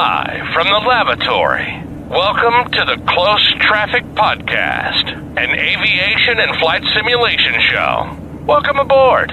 Live from the lavatory. Welcome to the Close Traffic Podcast, an aviation and flight simulation show. Welcome aboard.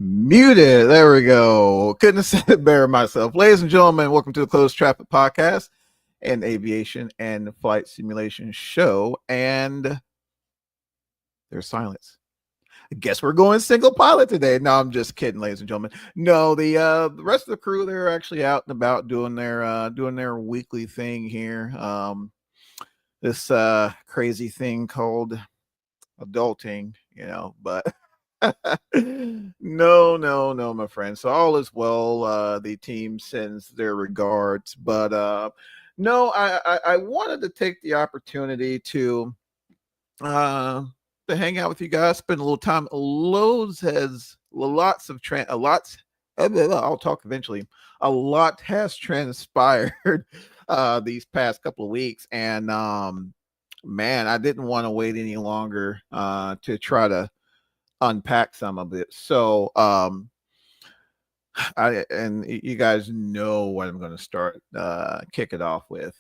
Muted. There we go. Couldn't have said it better myself. Ladies and gentlemen, welcome to the Closed Traffic Podcast, an aviation and flight simulation show. And there's silence. I guess we're going single pilot today. No, I'm just kidding, ladies and gentlemen. No, the rest of the crew, they're actually out and about doing their weekly thing here. This crazy thing called adulting, but no, my friend. So all is well. The team sends their regards, but no, I wanted to take the opportunity to hang out with you guys, spend a little time. I'll talk eventually. A lot has transpired these past couple of weeks, and man, I didn't want to wait any longer to try to unpack some of it. So you guys know what I'm going to start kick it off with.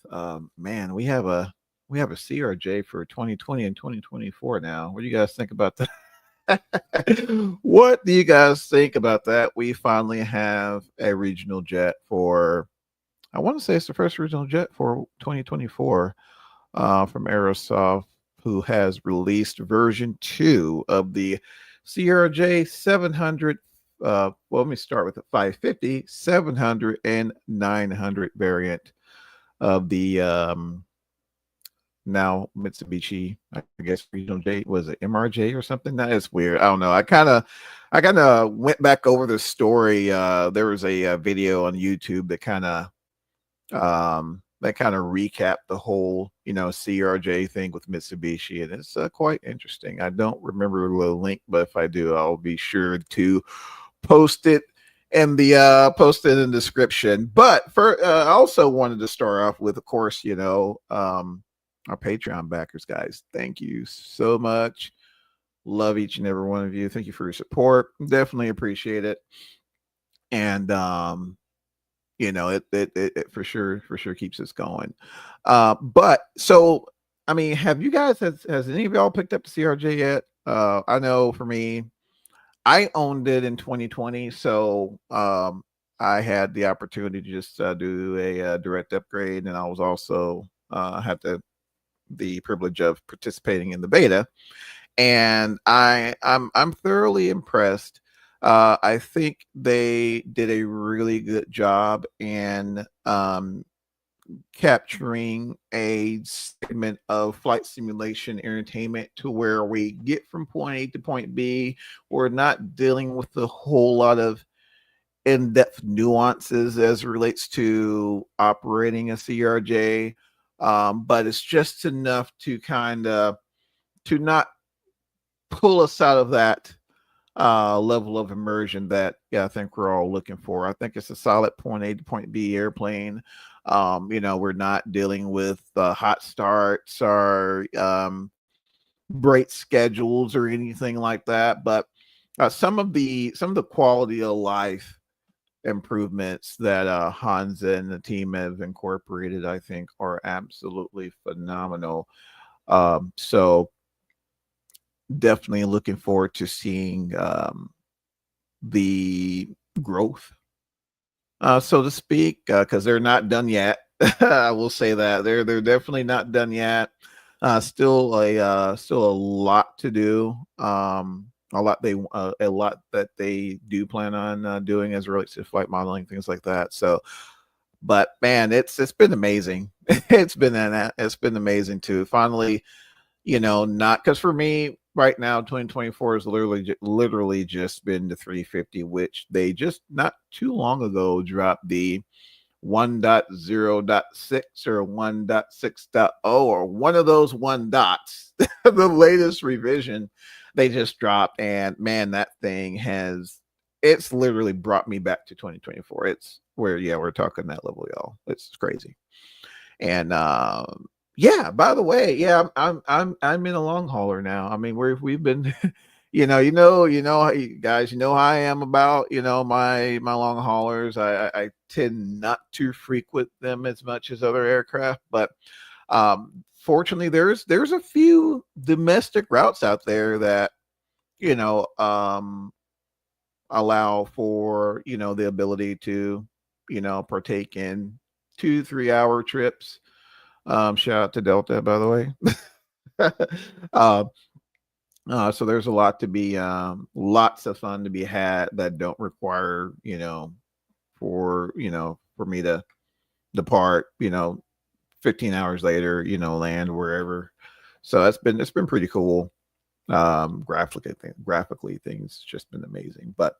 Man, we have a CRJ for 2020 and 2024 now. What do you guys think about that? What do you guys think about that? We finally have a regional jet for, I want to say it's the first regional jet for 2024 from Aerosoft, who has released version 2 of the CRJ 700. Well, let me start with the 550, 700, and 900 variant of the now Mitsubishi, I guess regional J, was it MRJ or something? That is weird. I don't know. I kind of went back over the story. There was a video on YouTube that kind of recapped the whole, CRJ thing with Mitsubishi, and it's quite interesting. I don't remember the link, but if I do, I'll be sure to post it in the description. But for I also wanted to start off with, of course, our Patreon backers, guys. Thank you so much. Love each and every one of you. Thank you for your support. Definitely appreciate it. And it for sure keeps us going. But so, I mean, have you guys, has any of y'all picked up the CRJ yet? I know for me, I owned it in 2020, so I had the opportunity to just do a direct upgrade, and I was also had the privilege of participating in the beta, and I'm thoroughly impressed. I think they did a really good job in capturing a segment of flight simulation entertainment to where we get from point A to point B. We're not dealing with a whole lot of in-depth nuances as it relates to operating a CRJ, but it's just enough to to not pull us out of that level of immersion that I think we're all looking for. I think it's a solid point A to point B airplane. We're not dealing with hot starts or bright schedules or anything like that, but some of the quality of life improvements that Hansa and the team have incorporated, I think, are absolutely phenomenal. So definitely looking forward to seeing the growth, so to speak, because they're not done yet. I will say that they're definitely not done yet. Still a lot to do. A lot that they do plan on doing as it relates to flight modeling, things like that. So But man, it's been amazing. It's been amazing to finally, not because for me right now, 2024 is literally just been the 350, which they just not too long ago dropped the 1.0.6 or 1.6.0 or one of those one dots, the latest revision they just dropped. And man, that thing it's literally brought me back to 2024. It's where, yeah, we're talking that level, y'all. It's crazy. And yeah, by the way, yeah, I'm in a long hauler now. I mean, we've been guys, how I am about, my long haulers. I tend not to frequent them as much as other aircraft, but fortunately there's a few domestic routes out there that, you know, um allow for, the ability to, partake in 2-3 hour trips. Shout out to Delta, by the way. uh, so there's a lot to be, lots of fun to be had that don't require, for me to depart, 15 hours later, land wherever. So it's been pretty cool. Graphically, things just been amazing. But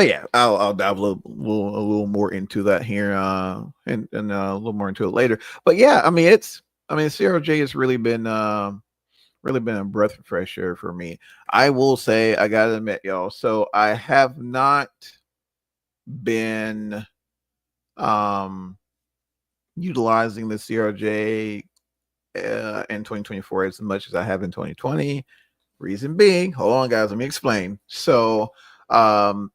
yeah, I'll dive a little more into that here, and a little more into it later. But yeah, CRJ has really been a breath of fresh air for me. I will say, I gotta admit, y'all. So I have not been um utilizing the CRJ in 2024 as much as I have in 2020. Reason being, hold on, guys, let me explain. So, um,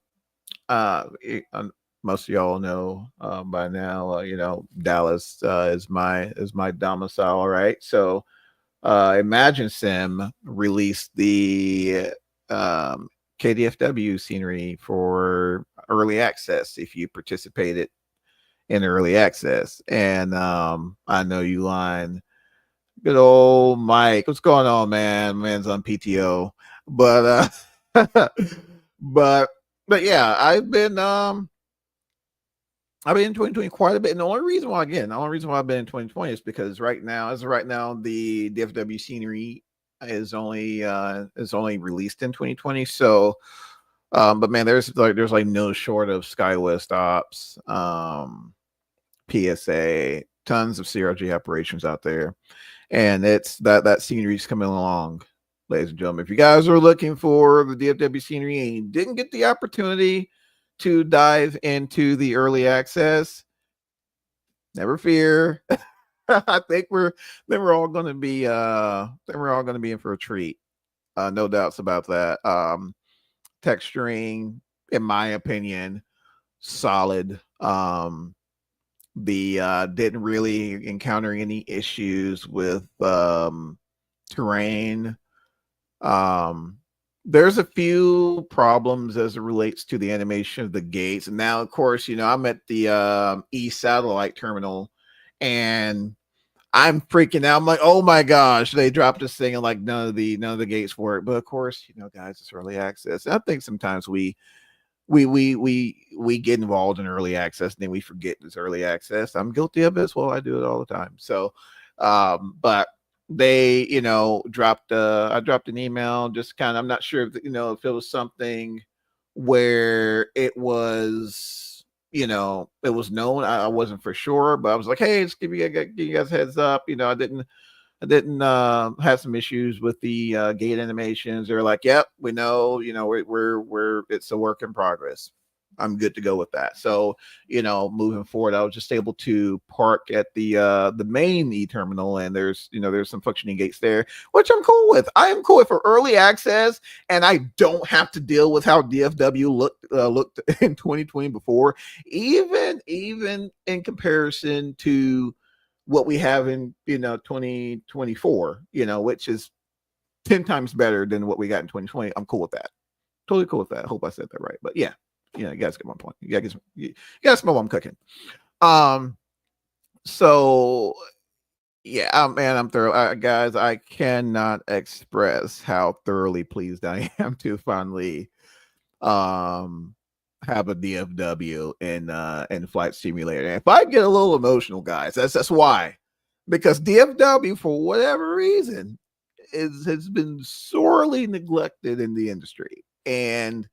most of y'all know by now, Dallas is my domicile, right? So, Imagine Sim released the KDFW scenery for early access if you participated in early access. And I know you line, good old Mike. What's going on, man? Man's on PTO. But but but yeah, I've been in 2020 quite a bit. And the only reason why I've been in 2020 is because as of right now, the DFW scenery is only released in 2020. So, but man, there's like no short of SkyWest ops, PSA, tons of CRJ operations out there, and it's that scenery's coming along, ladies and gentlemen. If you guys are looking for the DFW scenery and you didn't get the opportunity to dive into the early access, never fear. I think we're all going to be in for a treat. No doubts about that. Texturing, in my opinion, solid. The Didn't really encounter any issues with terrain. Um, there's a few problems as it relates to the animation of the gates. And now, of course, I'm at the East Satellite Terminal, and I'm freaking out. I'm like, oh my gosh, they dropped this thing, and like none of the gates work. But of course, guys, it's early access. And I think sometimes we get involved in early access and then we forget it's early access. I'm guilty of it as well. I do it all the time. So, but they, dropped. I dropped an email. Just kind of, I'm not sure if it was something where it was, it was known. I wasn't for sure, but I was like, hey, just give you guys a heads up. I didn't have some issues with the gate animations. They're like, "Yep, we know. We're it's a work in progress." I'm good to go with that. So, moving forward, I was just able to park at the main e terminal, and there's some functioning gates there, which I'm cool with. I am cool with for early access, and I don't have to deal with how DFW looked in 2020 before, even in comparison to what we have in 2024, which is 10 times better than what we got in 2020. I'm cool with that. Totally cool with that. I hope I said that right. But yeah, you guys get my point. You guys know what I'm cooking. So yeah, man, I'm thorough. Guys, I cannot express how thoroughly pleased I am to finally um have a DFW in Flight Simulator. And if I get a little emotional, guys, that's why. Because DFW, for whatever reason, has been sorely neglected in the industry. And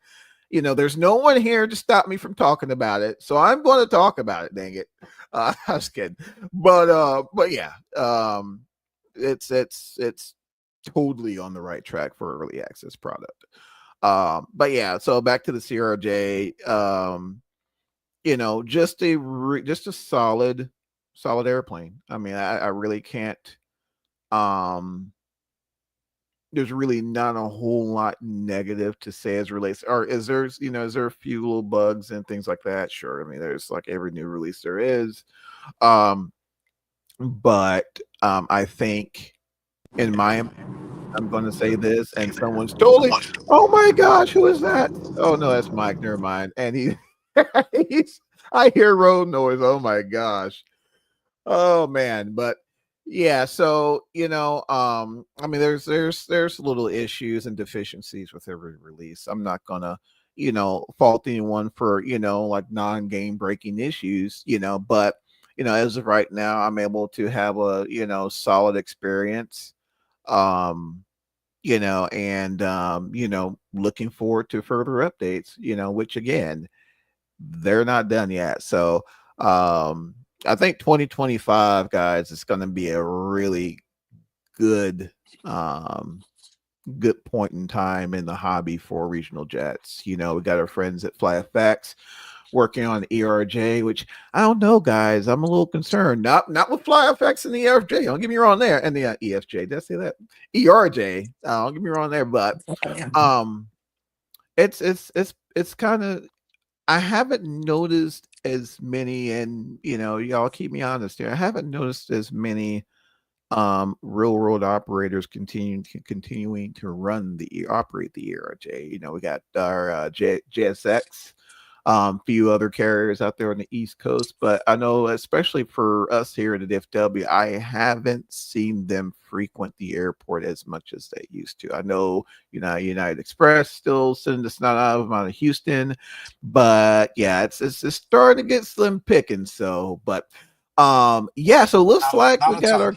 there's no one here to stop me from talking about it, so I'm going to talk about it. Dang it, I was kidding, but yeah, it's totally on the right track for early access product. But yeah, so back to the CRJ. Just a solid airplane. I mean, I really can't. There's really not a whole lot negative to say as relates, or is there a few little bugs and things like that? Sure. I mean, there's like every new release there is. But I think in my I'm going to say this, and someone's totally, oh my gosh, who is that? Oh no, that's Mike. Never mind. And I hear road noise. Oh my gosh. Oh man, but yeah, so I mean, there's little issues and deficiencies with every release. I'm not gonna, fault anyone for like non-game breaking issues, but as of right now, I'm able to have a solid experience, um, and looking forward to further updates, which again, they're not done yet. So I think 2025, guys, is going to be a really good good point in time in the hobby for regional jets. We got our friends at FlyFX working on ERJ, which I don't know, guys. I'm a little concerned. Not with FlyFX and the ERJ. Don't get me wrong there. And the EFJ. Did I say that? ERJ. Don't get me wrong there. But it's kind of, I haven't noticed as many, and y'all keep me honest here. I haven't noticed as many real world operators continuing to operate the ERJ. We got our JSX, few other carriers out there on the East Coast, but I know especially for us here at the DFW, I haven't seen them frequent the airport as much as they used to. I know United Express still sending the snot out of Houston, but yeah, it's starting to get slim picking. So, but yeah, so looks like we got our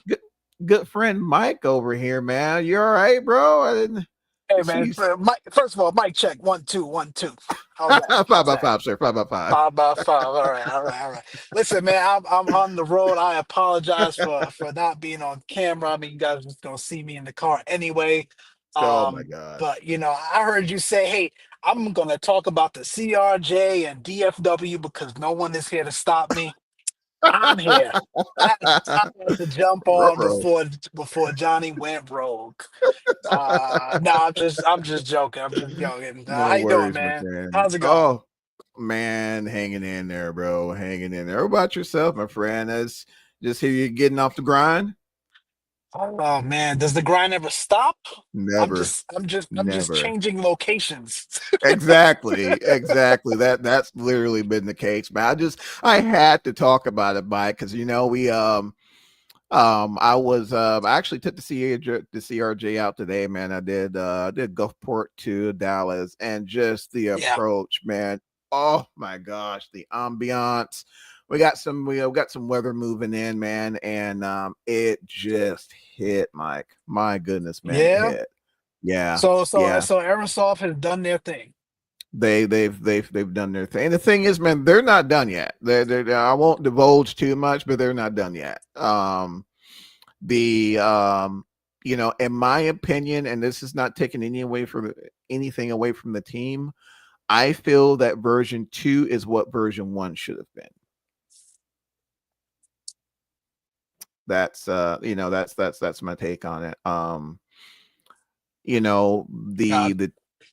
good friend Mike over here, man. You all right, bro? I didn't. Hey man, Mike, first of all, Mike check 1 2 1 2. How's that? Five by five, sir. 5x5. 5x5. All right. Listen, man, I'm on the road. I apologize for not being on camera. I mean, you guys are just gonna see me in the car anyway. Oh my gosh. But I heard you say, hey, I'm gonna talk about the CRJ and DFW because no one is here to stop me. I'm here. I had to jump on before Johnny went rogue. No, I'm just joking. I'm just joking. No How you doing, worries, my man? friend. How's it going? Oh man, hanging in there, bro. Hanging in there. What about yourself, my friend? That's just here you getting off the grind. Oh man, does the grind ever stop? Never. I'm just Never. changing locations. Exactly. That's literally been the case. But I had to talk about it, Mike, because we I actually took the CRJ out today, man. I did Gulfport to Dallas, and just the Yeah. approach, man. Oh my gosh, the ambiance. We got some weather moving in, man, and it just hit, Mike. My goodness, man, it Yeah. hit. Yeah, So yeah. Aerosoft has done their thing. They've done their thing. And the thing is, man, they're not done yet. I won't divulge too much, but they're not done yet. In my opinion, and this is not taking anything away from the team, I feel that version 2 is what version 1 should have been. That's that's my take on it.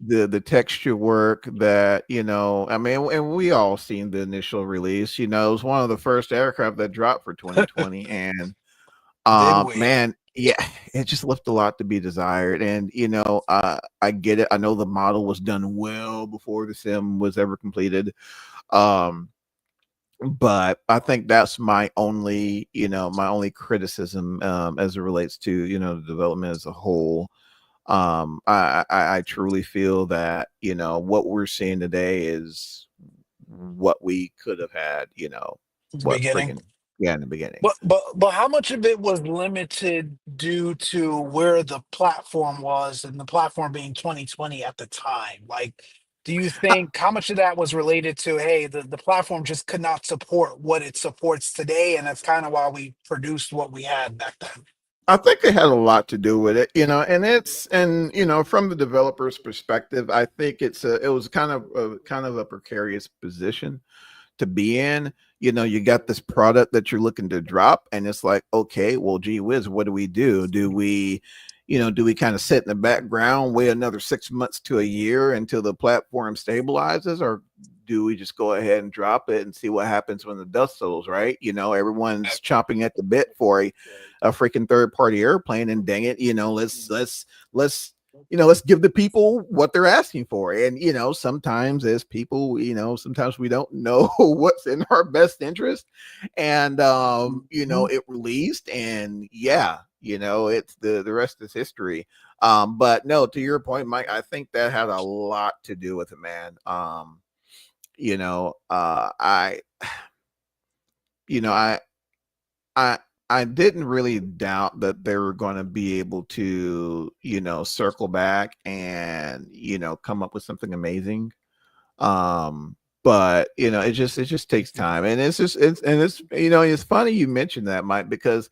The texture work that I mean, and we all seen the initial release. It was one of the first aircraft that dropped for 2020, and man, yeah, it just left a lot to be desired. And I get it. I know the model was done well before the sim was ever completed. But I think that's my only criticism as it relates to the development as a whole. I truly feel that what we're seeing today is what we could have had, in the what beginning. freaking yeah in the beginning. But how much of it was limited due to where the platform was and the platform being 2020 at the time? Like, do you think how much of that was related to, hey, the platform just could not support what it supports today, and that's kind of why we produced what we had back then? I think it had a lot to do with it, and from the developer's perspective, I think it was kind of a precarious position to be in. You got this product that you're looking to drop, and it's like, okay, well, gee whiz, what do we do? Do we kind of sit in the background, wait another 6 months to a year until the platform stabilizes, or do we just go ahead and drop it and see what happens when the dust settles, right? Everyone's chomping at the bit for a freaking third party airplane, and dang it, let's give the people what they're asking for. And sometimes as people, sometimes we don't know what's in our best interest. And Mhm. it released, and yeah, it's the rest is history. But no, to your point, Mike, I think that had a lot to do with it, man. I you know I I didn't really doubt that they were going to be able to, circle back and, come up with something amazing. But it just takes time. And it's funny you mentioned that, Mike, because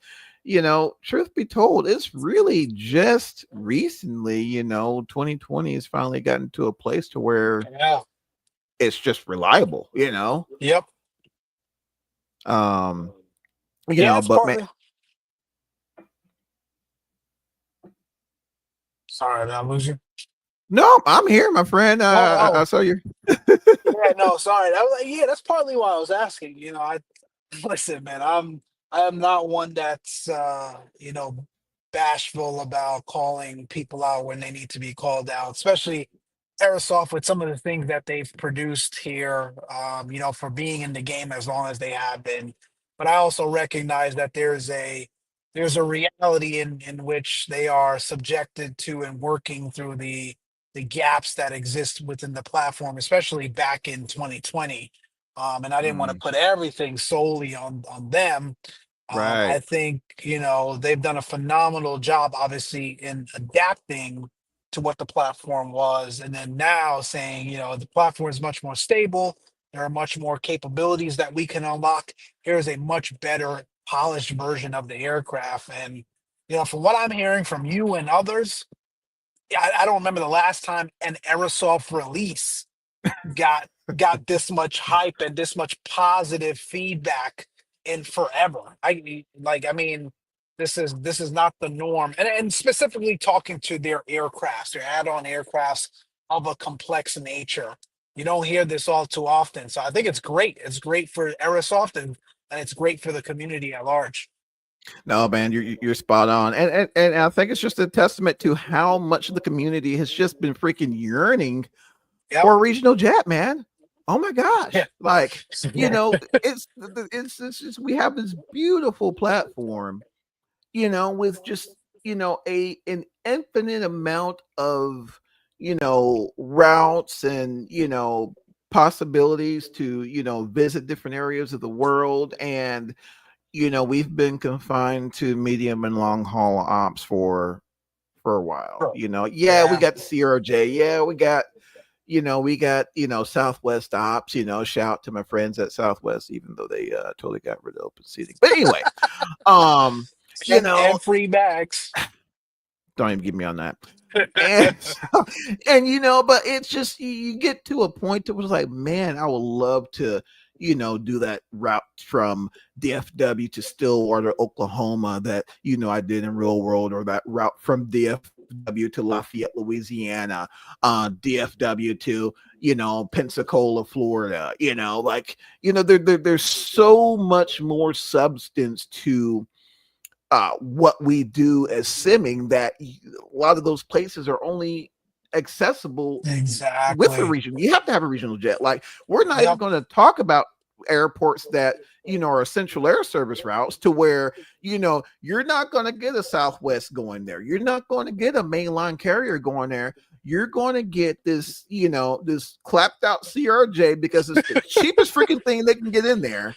truth be told, it's really just recently, 2020 has finally gotten to a place to where Yeah. it's just reliable. Yep. Um, Yeah, it's but man, partly. Sorry, did I lose you? no, I'm here, my friend. I Oh, saw you. yeah, no, sorry. I was like, yeah, that's partly why I was asking. I listen, man. I am not one that's bashful about calling people out when they need to be called out, especially Airsoft with some of the things that they've produced here. For being in the game as long as they have been. But I also recognize that there's a reality in which they are subjected to and working through the gaps that exist within the platform, especially back in 2020. And I didn't want to Mm, put everything solely on them. I right. think they've done a phenomenal job, obviously, in adapting to what the platform was, and then now saying, the platform is much more stable. There are much more capabilities that we can unlock. Here is a much better, polished version of the aircraft, and from what I'm hearing from you and others, I don't remember the last time an Aerosoft release got got this much hype and this much positive feedback in forever. I mean, this is not the norm. And specifically talking to their aircrafts, their add-on aircrafts of a complex nature. You don't hear this all too often. So I think it's great. It's great for Aerosoft, and it's great for the community at large. No, man, you're spot on, and I think it's just a testament to how much the community has just been freaking yearning Yep. for a regional jet, man. Oh my Yeah. gosh, like Yeah. it's just we have this beautiful platform, with just a an infinite amount of routes and possibilities to visit different areas of the world. And we've been confined to medium and long haul ops for a while. Yeah, we Yeah. got the CRJ. Yeah, we got Southwest ops. Shout out to my friends at Southwest, even though they totally got rid of open seating. But anyway, um, you know, And free bags. don't even get me on that. And but it's just you get to a point that was like, man, I would love to, do that route from DFW to Stillwater, Oklahoma, that I did in real world, or that route from DFW to Lafayette, Louisiana, DFW to Pensacola, Florida. There's so much more substance to what we do as simming, that a lot of those places are only accessible with a Exactly. region. You have to have a regional jet. Like, we're not even Yep. going to talk about airports that are essential air service routes, to where you're not going to get a Southwest going there, you're not going to get a mainline carrier going there, you're going to get this this clapped out CRJ because it's the cheapest freaking thing they can get in there,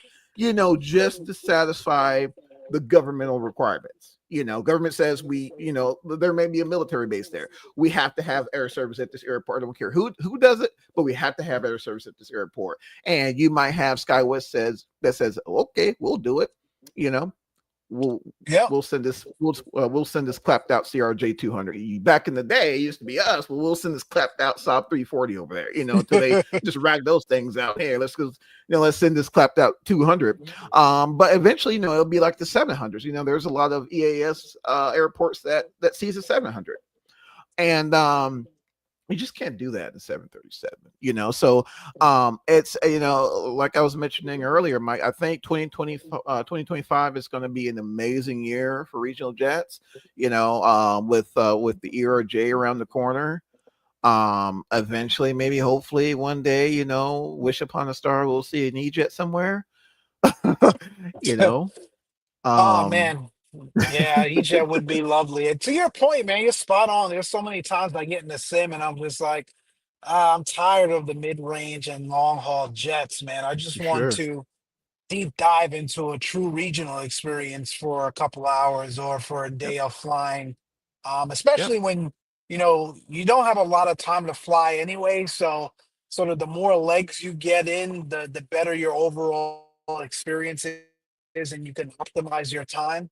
just to satisfy the governmental requirements. Government says there may be a military base there. We have to have air service at this airport. I don't care who does it, but we have to have air service at this airport. And you might have SkyWest says, okay, we'll do it. We'll Yep. we'll send this we'll send this clapped out CRJ 200. Back in the day, it used to be us. Well, we'll send this clapped out Saab 340 over there. Until they just rag those things out. Hey, let's send this clapped out 200. But eventually, it'll be like the 700s. There's a lot of EAS airports that sees a 700, and you just can't do that in 737, so it's like I was mentioning earlier, Mike, I think 2025 is going to be an amazing year for regional jets, with the ERJ around the corner. Eventually, maybe hopefully one day, wish upon a star, we'll see an E-jet somewhere. Oh man, yeah, EJ would be lovely. And to your point, man, you're spot on. There's so many times I get in the sim and I'm just like, I'm tired of the mid-range and long-haul jets, man. I just want Sure. to deep dive into a true regional experience for a couple hours or for a Yep. day of flying. Yep. Especially when you don't have a lot of time to fly anyway. So sort of the more legs you get in, the better your overall experience is, and you can optimize your time.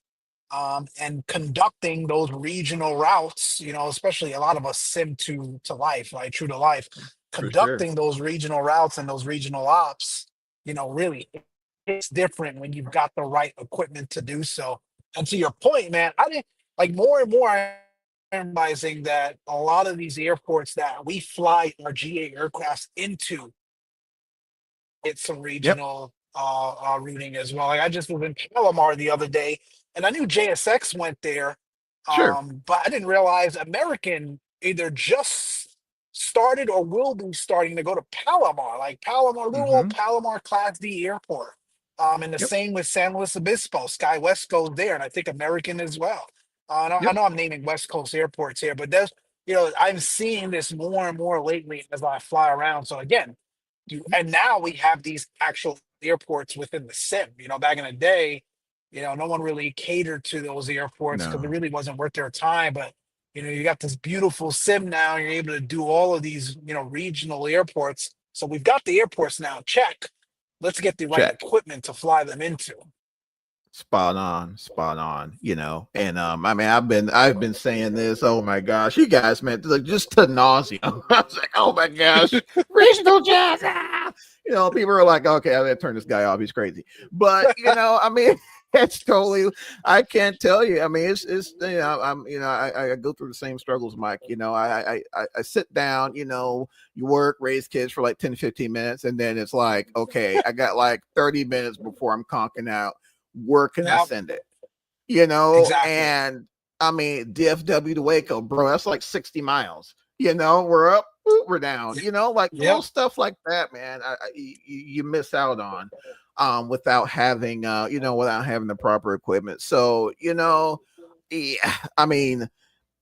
And conducting those regional routes, especially a lot of us sim to life, right, true to life, For sure. conducting those regional routes and those regional ops, really it's different when you've got the right equipment to do so. And to your point, man, I didn't like more and more. I'm realizing that a lot of these airports that we fly our GA aircrafts into, it's some Yep. regional routing as well. Like I just was in Palomar the other day, and I knew JSX went there, Sure. but I didn't realize American either just started or will be starting to go to Palomar, like Palomar, little old Mm-hmm. Palomar Class D airport. And the Yep. same with San Luis Obispo. SkyWest goes there, and I think American as well. I Yep. know I'm naming West Coast airports here, but there's, I'm seeing this more and more lately as I fly around. So again, and now we have these actual airports within the sim. Back in the day, no one really catered to those airports because it No. really wasn't worth their time. But you got this beautiful sim now. You're able to do all of these, regional airports. So we've got the airports now. Check. Let's get the right Check. equipment to fly them into. Spot on, and I mean, I've been saying this, oh my gosh, you guys, man, like just to nausea. I was like, oh my gosh, regional jazz, people are like, okay, I gotta turn this guy off, he's crazy. But I mean, it's totally, I can't tell you, I mean, it's I go through the same struggles, Mike. I sit down, you work, raise kids for like 10 to 15 minutes, and then it's like, okay, I got like 30 minutes before I'm conking out. Where can I Yep, send it? exactly. And I mean, DFW to Waco, bro, that's like 60 miles. We're up, we're down, like little Yep. stuff like that, man. You miss out on without having without having the proper equipment. So, yeah, I mean,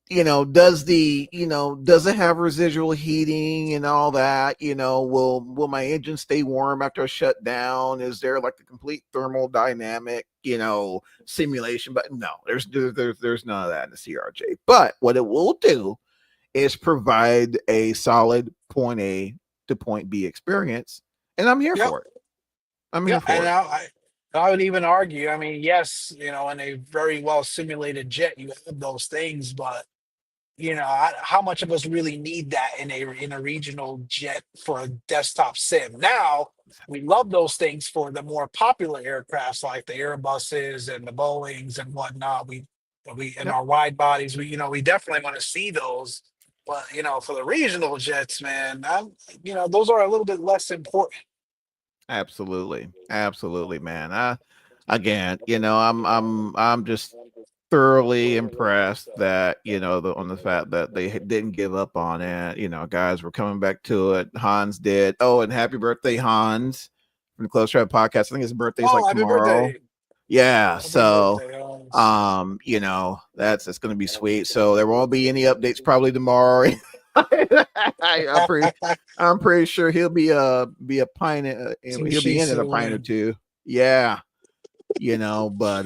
does it have residual heating and all that? Will my engine stay warm after I shut down? Is there like a complete thermodynamic simulation? But no, there's none of that in the CRJ. But what it will do is provide a solid point A to point B experience, and I'm here Yep. for it. I'm here Yep. And for it. I would even argue, I mean, yes, in a very well simulated jet, you have those things, but how much of us really need that in a regional jet for a desktop sim? Now we love those things for the more popular aircrafts like the Airbuses and the Boeings and whatnot. We in Yep. our wide bodies, we definitely want to see those. But for the regional jets, man, those are a little bit less important. Absolutely, man. Again, I'm just thoroughly impressed that on the fact that they didn't give up on it. Guys were coming back to it. Hans did. Oh, and happy birthday, Hans! from the Close Traffic Podcast. I think his birthday's Oh, like happy tomorrow. birthday. Yeah, Happy so birthday. Oh, that's gonna be sweet. So there won't be any updates probably tomorrow. I'm pretty I'm pretty sure he'll be a pint some he'll be Shih in at a Tzu pint or in. two. Yeah. But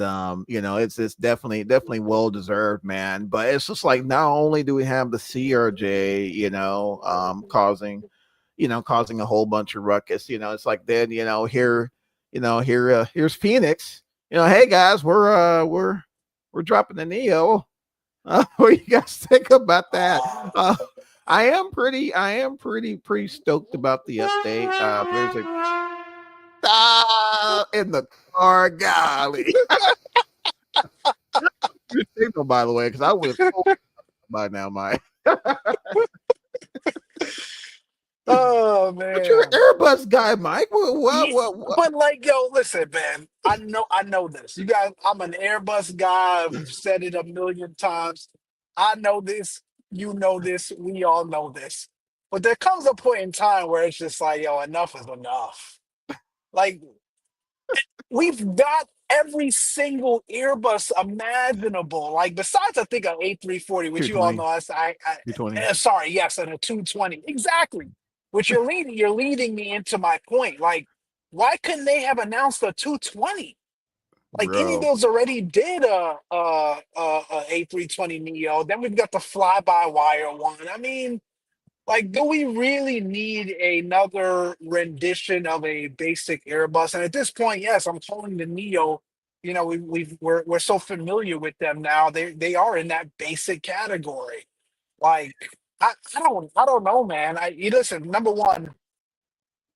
it's definitely well deserved, man. But it's just like not only do we have the CRJ, causing a whole bunch of ruckus. It's like then here's Phoenix. Hey guys, we're dropping the Neo. What do you guys think about that? I am pretty stoked about the update. There's a in the car, golly. Your signal, by the way, because I would have told by now, Mike. Oh But you're an man. Airbus guy, Mike. Yeah, What? but like, yo, listen, man. I know this. You guys, I'm an Airbus guy. We've said it a million times. I know this. You know this. We all know this. But there comes a point in time where it's just like, yo, enough is enough. Like, we've got every single Airbus imaginable. Like, besides, I think an A340, which you all 220. know. 220. Sorry, yes, and a 220. Exactly. Which you're leading me into my point. Like, why couldn't they have announced a 220? Like any of Bro. those already did a A320 Neo. Then we've got the fly by wire one. I mean, like, do we really need another rendition of a basic Airbus? And at this point, yes, I'm calling the Neo. We're so familiar with them now. They are in that basic category. Like, I don't know, man. You listen. Number one,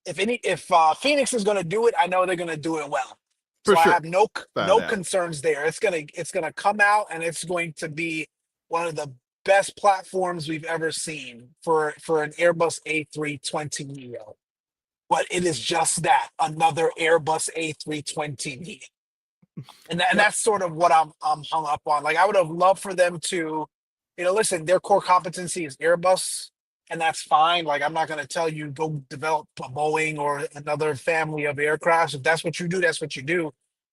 if Phoenix is going to do it, I know they're going to do it well. For So I sure. have no That. concerns there. It's gonna come out and it's going to be one of the best platforms we've ever seen for an Airbus A320 Neo. But it is just that, another Airbus A320 Neo. And Yep. that's sort of what I'm hung up on. Like, I would have loved for them to, listen, their core competency is Airbus, and that's fine. Like, I'm not going to tell you go develop a Boeing or another family of aircrafts. If that's what you do, that's what you do.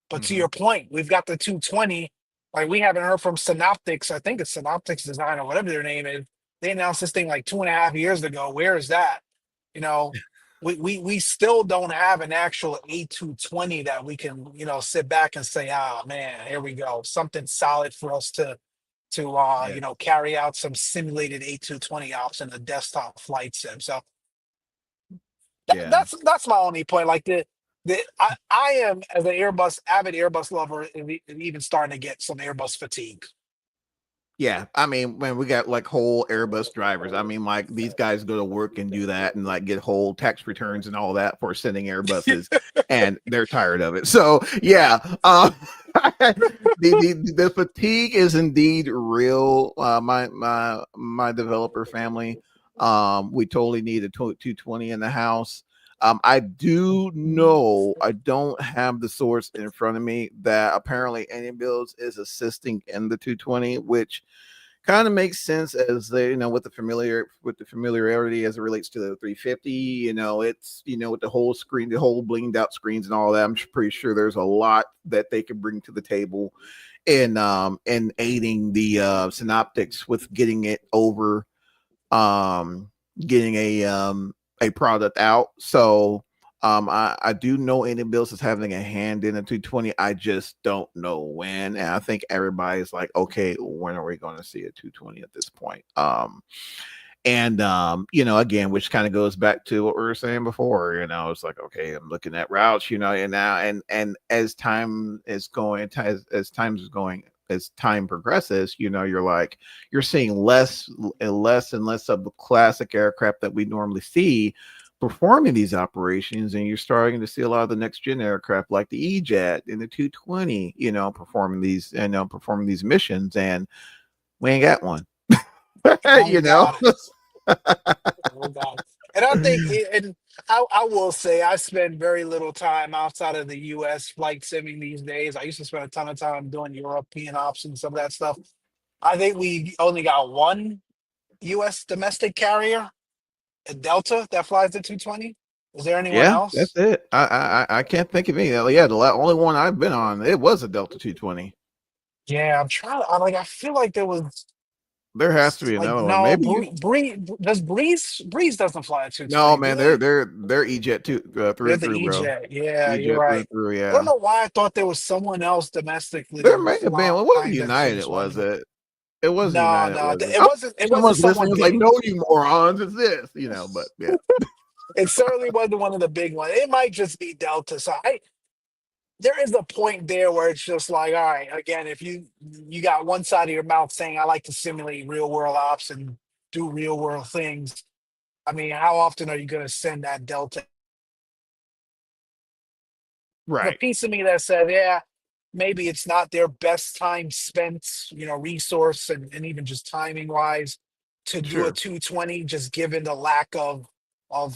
But to Mm-hmm. your point, we've got the 220. Like, we haven't heard from Synoptics. I think it's Synoptics Design or whatever their name is. They announced this thing like 2.5 years ago. Where is that? You know, we still don't have an actual A220 that we can, sit back and say, ah, man, here we go, something solid for us to Yeah. carry out some simulated A220 ops in a desktop flight sim. So Yeah. that's my only point. Like, I am, as an avid Airbus lover, even starting to get some Airbus fatigue. Yeah, I mean, when we got like whole Airbus drivers, I mean, like these guys go to work and do that and like get whole tax returns and all that for sending Airbuses, and they're tired of it. So yeah, the fatigue is indeed real. My developer family, we totally need a 220 in the house. I do know, I don't have the source in front of me, that apparently AnyBuilds is assisting in the 220, which kind of makes sense as with the familiarity as it relates to the 350. It's with the whole screen, the whole blinged out screens and all that. I'm pretty sure there's a lot that they can bring to the table in aiding the synoptics with getting it over, getting a product out. So I do know Indian Bills is having a hand in a 220. I just don't know when. And I think everybody's like, okay, when are we going to see a 220 at this point? Again, which kind of goes back to what we were saying before. It's like, okay, I'm looking at routes, and now and as time is going, as time progresses, you're seeing less and less of the classic aircraft that we normally see performing these operations, and you're starting to see a lot of the next gen aircraft like the E-Jet and the 220, performing these missions, and we ain't got one. Oh you know. God. Oh God. And I think, and I will say, I spend very little time outside of the U.S. flight simming these days. I used to spend a ton of time doing European ops and some of that stuff. I think we only got one U.S. domestic carrier, a Delta, that flies the 220. Is there anyone Yeah, that's else? it. I can't think of any. Yeah, the only one I've been on, it was a Delta 220. Yeah, I'm trying. I feel like there was There has to be like another one. no Maybe you. Breeze doesn't fly at No, 220, do man, they? they're EJet two through They're and the through, bro. EJ. Yeah, you're EJet through right. and through. I don't Yeah, know why I thought there was someone else domestically there that was may have been. Well, it wasn't flying the United, was 220. it? It was No, United, no, was it? it I'm wasn't. It wasn't someone's someone listening. Was like, big. no, you morons. It's this, but yeah, It certainly wasn't one of the big ones. It might just be Delta. So there is a point there where it's just like, all right, again, if you got one side of your mouth saying I like to simulate real world ops and do real world things. I mean, how often are you going to send that Delta? The right, piece of me that said, yeah, maybe it's not their best time spent, resource and even just timing wise to do a sure. 220, just given the lack of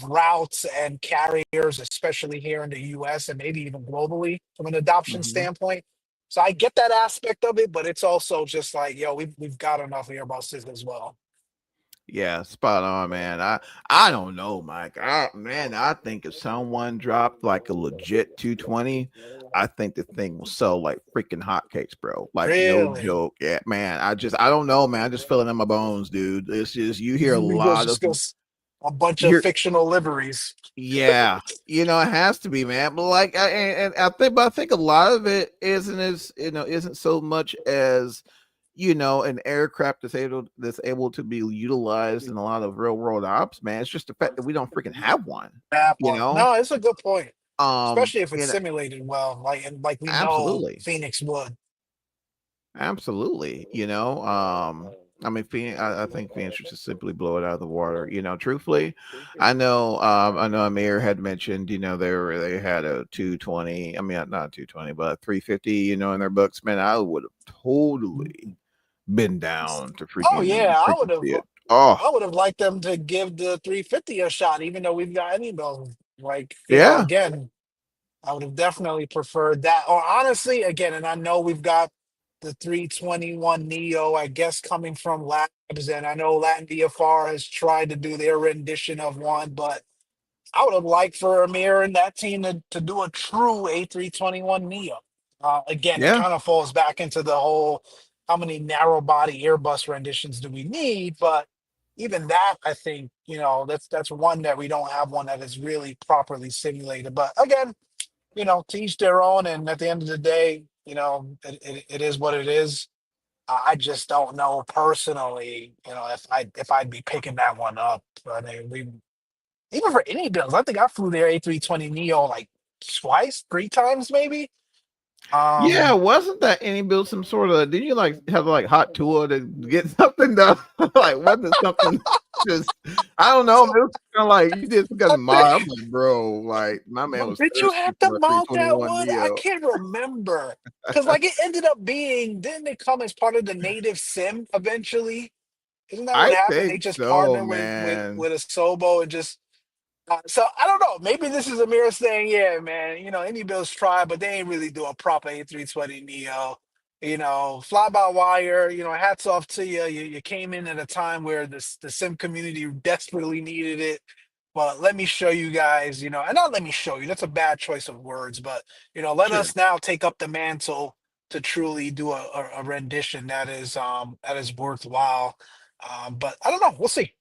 routes and carriers, especially here in the US and maybe even globally from an adoption Hmm. standpoint. So I get that aspect of it, but it's also just like, yo, we've got enough Airbuses as well. Yeah, spot on, man. I don't know, Mike. I think if someone dropped like a legit 220, I think the thing will sell like freaking hotcakes, bro. Like no Really? joke. Yeah, man. I don't know, man. I just feel it in my bones, dude. It's just you hear a It goes lot of just goes a bunch of you're fictional liveries. yeah, it has to be, man. But like, I think a lot of it isn't so much as an aircraft that's able to be utilized in a lot of real world ops, man. It's just the fact that we don't freaking have one. That You part. know, No, it's a good point, especially if it's you know, simulated well, like we know absolutely. Phoenix would. Absolutely. I mean, Phoenix, I think Phoenix should just simply blow it out of the water. Truthfully, I know Amir had mentioned, they had a 220. I mean, not 220, but a 350. In their books. Man, I would have totally been down to Oh freaking yeah, freaking see it. Oh, I would have liked them to give the 350 a shot, even though we've got any bills. Like, yeah, again, I would have definitely preferred that. Or honestly, again, and I know we've got the 321 Neo, I guess, coming from Labs, and I know Latin DFR has tried to do their rendition of one, but I would have liked for Amir and that team to do a true A321 Neo. Again, it yeah, kind of falls back into the whole how many narrow body Airbus renditions do we need? But even that, I think, that's one that we don't have one that is really properly simulated. But again, to each their own. And at the end of the day, it is what it is. I just don't know personally, if I'd be picking that one up. I mean, we even for any bills, I think I flew their A320 Neo like twice, three times maybe. yeah. Um, Wasn't that any build some sort of? Did you like have like hot tour to get something done? Like, wasn't it something? Just I don't know. so Man, it was kind of like you did some kind I of think, mod. I'm like, bro, like my man but was did you thirsty have to for a mount that 321 one? I Neo. can't remember because like it ended up being, didn't it come as part of the native sim eventually? Isn't that what I happened? They think just so, partnered with with man. with Asobo and just so I don't know. Maybe this is Amir saying, "Yeah, man, any Bills try, but they ain't really do a proper A320 Neo." Fly by wire. Hats off to you. You came in at a time where the sim community desperately needed it. But let me show you guys. And not let me show you. That's a bad choice of words. But let Sure, us now take up the mantle to truly do a rendition that is worthwhile. But I don't know. We'll see.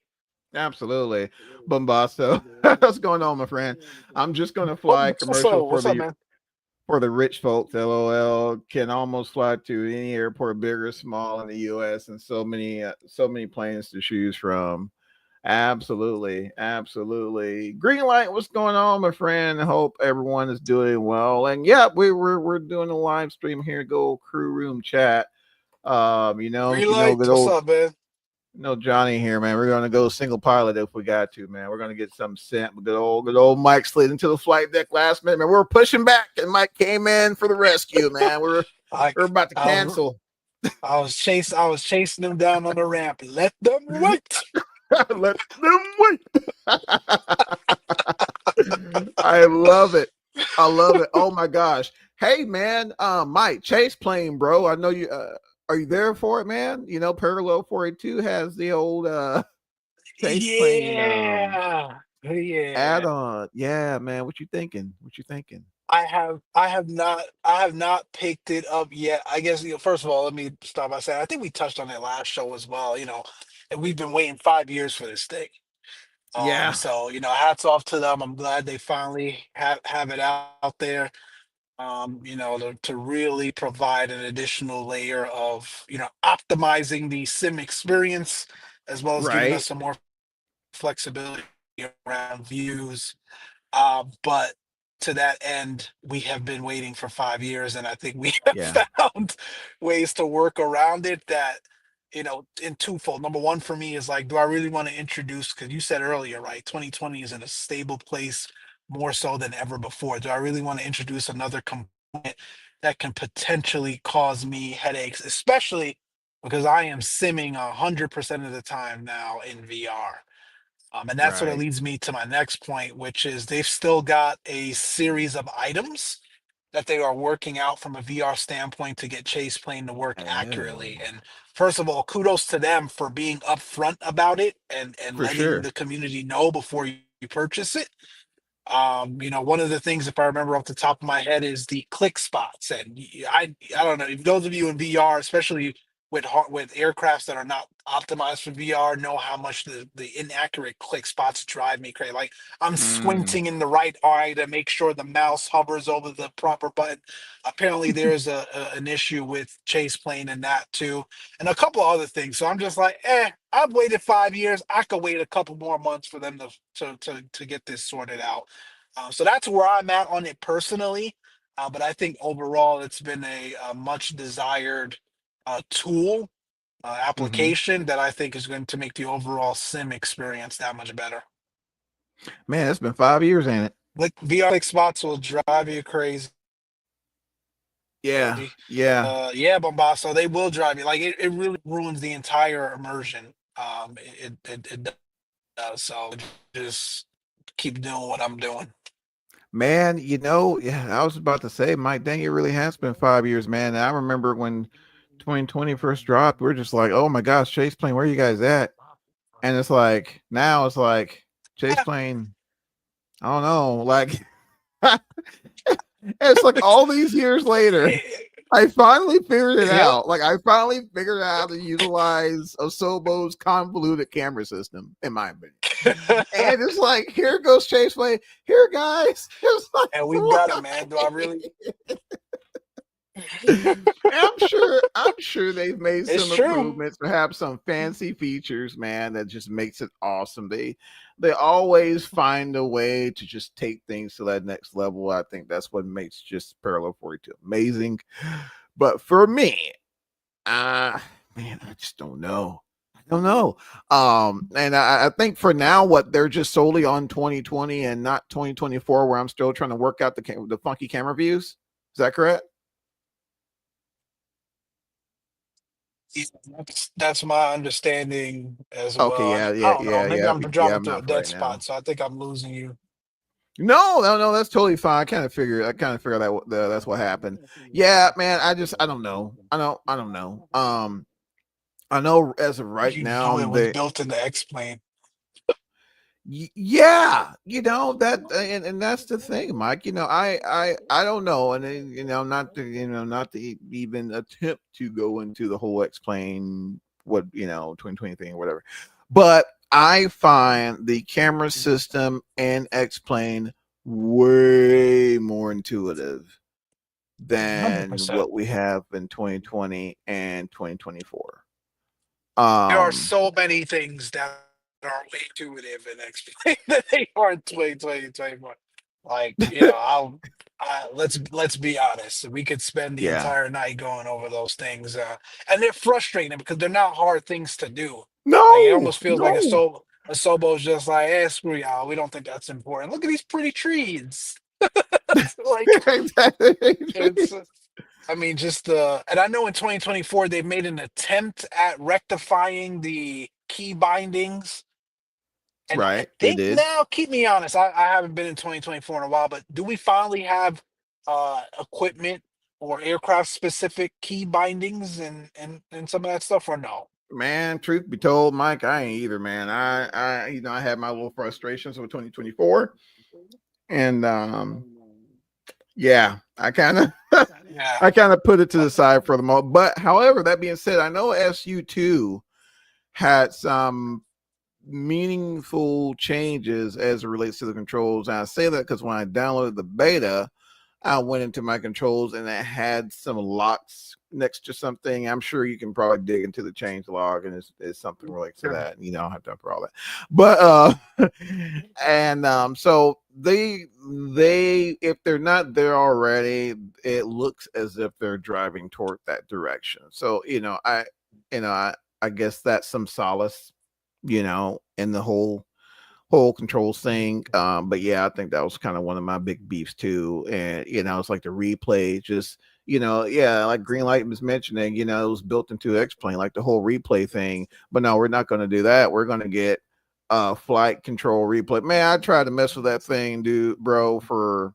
absolutely, Bombasto. What's going on, my friend? I'm just gonna What, fly what's commercial up? What's up, man? for the rich folks. LOL can almost fly to any airport, big or small, in the U.S. and so many planes to choose from. Absolutely, absolutely. Green light, what's going on, my friend? I hope everyone is doing well. And yeah, we're doing a live stream here. Go crew room chat. Green light. Good What's old up, man? Johnny here, man. We're gonna go single pilot if we got to, man. We're gonna get some sent. Good old Mike slid into the flight deck last minute, man. We were pushing back, and Mike came in for the rescue, man. I we're about to I was cancel. I was chasing them down on the ramp. Let them wait. Let them wait. I love it. I love it. Oh my gosh. Hey man, Mike, Chase plane, bro. I know you are you there for it, man? Parallel 482 has the old Chase plane Yeah. Yeah. Add on. Yeah, man. What you thinking? What you thinking? I have not picked it up yet. I guess, first of all, let me start by saying I think we touched on it last show as well, and we've been waiting 5 years for this thing. Yeah. So, hats off to them. I'm glad they finally have it out there. To really provide an additional layer of, optimizing the sim experience, as well as giving us Right. some more flexibility around views. But to that end, we have been waiting for 5 years, and I think we have Yeah. found ways to work around it that, in twofold. Number one for me is like, do I really want to introduce, because you said earlier, right? 2020 is in a stable place more so than ever before. Do I really want to introduce another component that can potentially cause me headaches, especially because I am simming 100% of the time now in VR? And that sort of Right. leads me to my next point, which is they've still got a series of items that they are working out from a VR standpoint to get Chase Plane to work accurately. Oh, And first of all, kudos to them for being upfront about it and for letting sure. the community know before you purchase it. One of the things, if I remember off the top of my head, is the click spots. And I don't know if those of you in VR, especially with aircrafts that are not optimized for VR, know how much the inaccurate click spots drive me crazy. Like, I'm Mm. squinting in the right eye to make sure the mouse hovers over the proper button. Apparently, there's an issue with Chase Plane and that too, and a couple other things. So I'm just like, I've waited 5 years. I could wait a couple more months for them to get this sorted out. So that's where I'm at on it personally. But I think overall, it's been a much desired tool Hmm. application that I think is going to make the overall sim experience that much better. Man, it's been 5 years, ain't it? Like, VR spots will drive you crazy. Yeah. Yeah. Yeah, Bombasso, they will drive you. Like, it really ruins the entire immersion. It does. So just keep doing what I'm doing. Man, yeah, I was about to say, Mike, dang, it really has been 5 years, man. And I remember when 2020 first dropped, we're just like, oh my gosh, Chase Plane, where you guys at? And it's like now it's like Chase Plane, I don't know, like it's like all these years later, I finally figured it Yep. out. Like I finally figured out how to utilize Osobo's convoluted camera system, in my opinion. And it's like, here goes Chase Plane. Here, guys. It's like, And we've got it, man. Do I what? really? I'm sure they've made It's some true. improvements, perhaps some fancy features, man, that just makes it awesome. They always find a way to just take things to that next level. I think that's what makes just Parallel 42 amazing. But for me, uh man, I just don't know. I don't know. And I think for now, what they're just solely on 2020 and not 2024, where I'm still trying to work out the funky camera views. Is that correct? Yeah, that's my understanding as Okay, well. And yeah, I yeah, don't know. yeah, Maybe yeah, I'm yeah. dropping I'm to a not for dead right spot, now. so I think I'm losing you. No, no, no, that's totally fine. I kind of figured that's what happened. Yeah, man. I don't know. I don't know. I know as of right You knew now, it was built into X-Plane. yeah, and that's the thing, Mike. I don't know, and then, not to even attempt to go into the whole explain what 2020 thing or whatever, but I find the camera system and explain way more intuitive than 100%. what we have in 2020 and 2024. There are Um, so many things that are way intuitive and X-Plane that they are in 2020, 2021. Like, let's be honest. We could spend the yeah. entire night going over those things, and they're frustrating because they're not hard things to do. Like, it No, almost feels like no. a Sobo's just like, screw y'all. We don't think that's important. Look at these pretty trees. Like, Exactly. it's. I mean, just and I know in 2024 they made an attempt at rectifying the key bindings. And I Right, they think did. now, keep me honest, I haven't been in 2024 in a while, but do we finally have equipment or aircraft specific key bindings and some of that stuff, or no? Man, truth be told, Mike, I ain't either, man. I had my little frustrations with 2024, and yeah, I kind of, Yeah. I kind of put it to the side for the moment. But however, that being said, I know SU2 had some meaningful changes as it relates to the controls. And I say that because when I downloaded the beta, I went into my controls and it had some locks next to something. I'm sure you can probably dig into the change log and it's something related to that. You know, I don't have time for all that. But and so they if they're not there already, it looks as if they're driving toward that direction. So, I guess that's some solace, in the whole controls thing. But yeah, I think that was kind of one of my big beefs too. And it's like the replay, just yeah, like Greenlight was mentioning, it was built into X-Plane, like the whole replay thing. But no, we're not going to do that. We're going to get flight control replay. Man, I tried to mess with that thing, dude, bro, for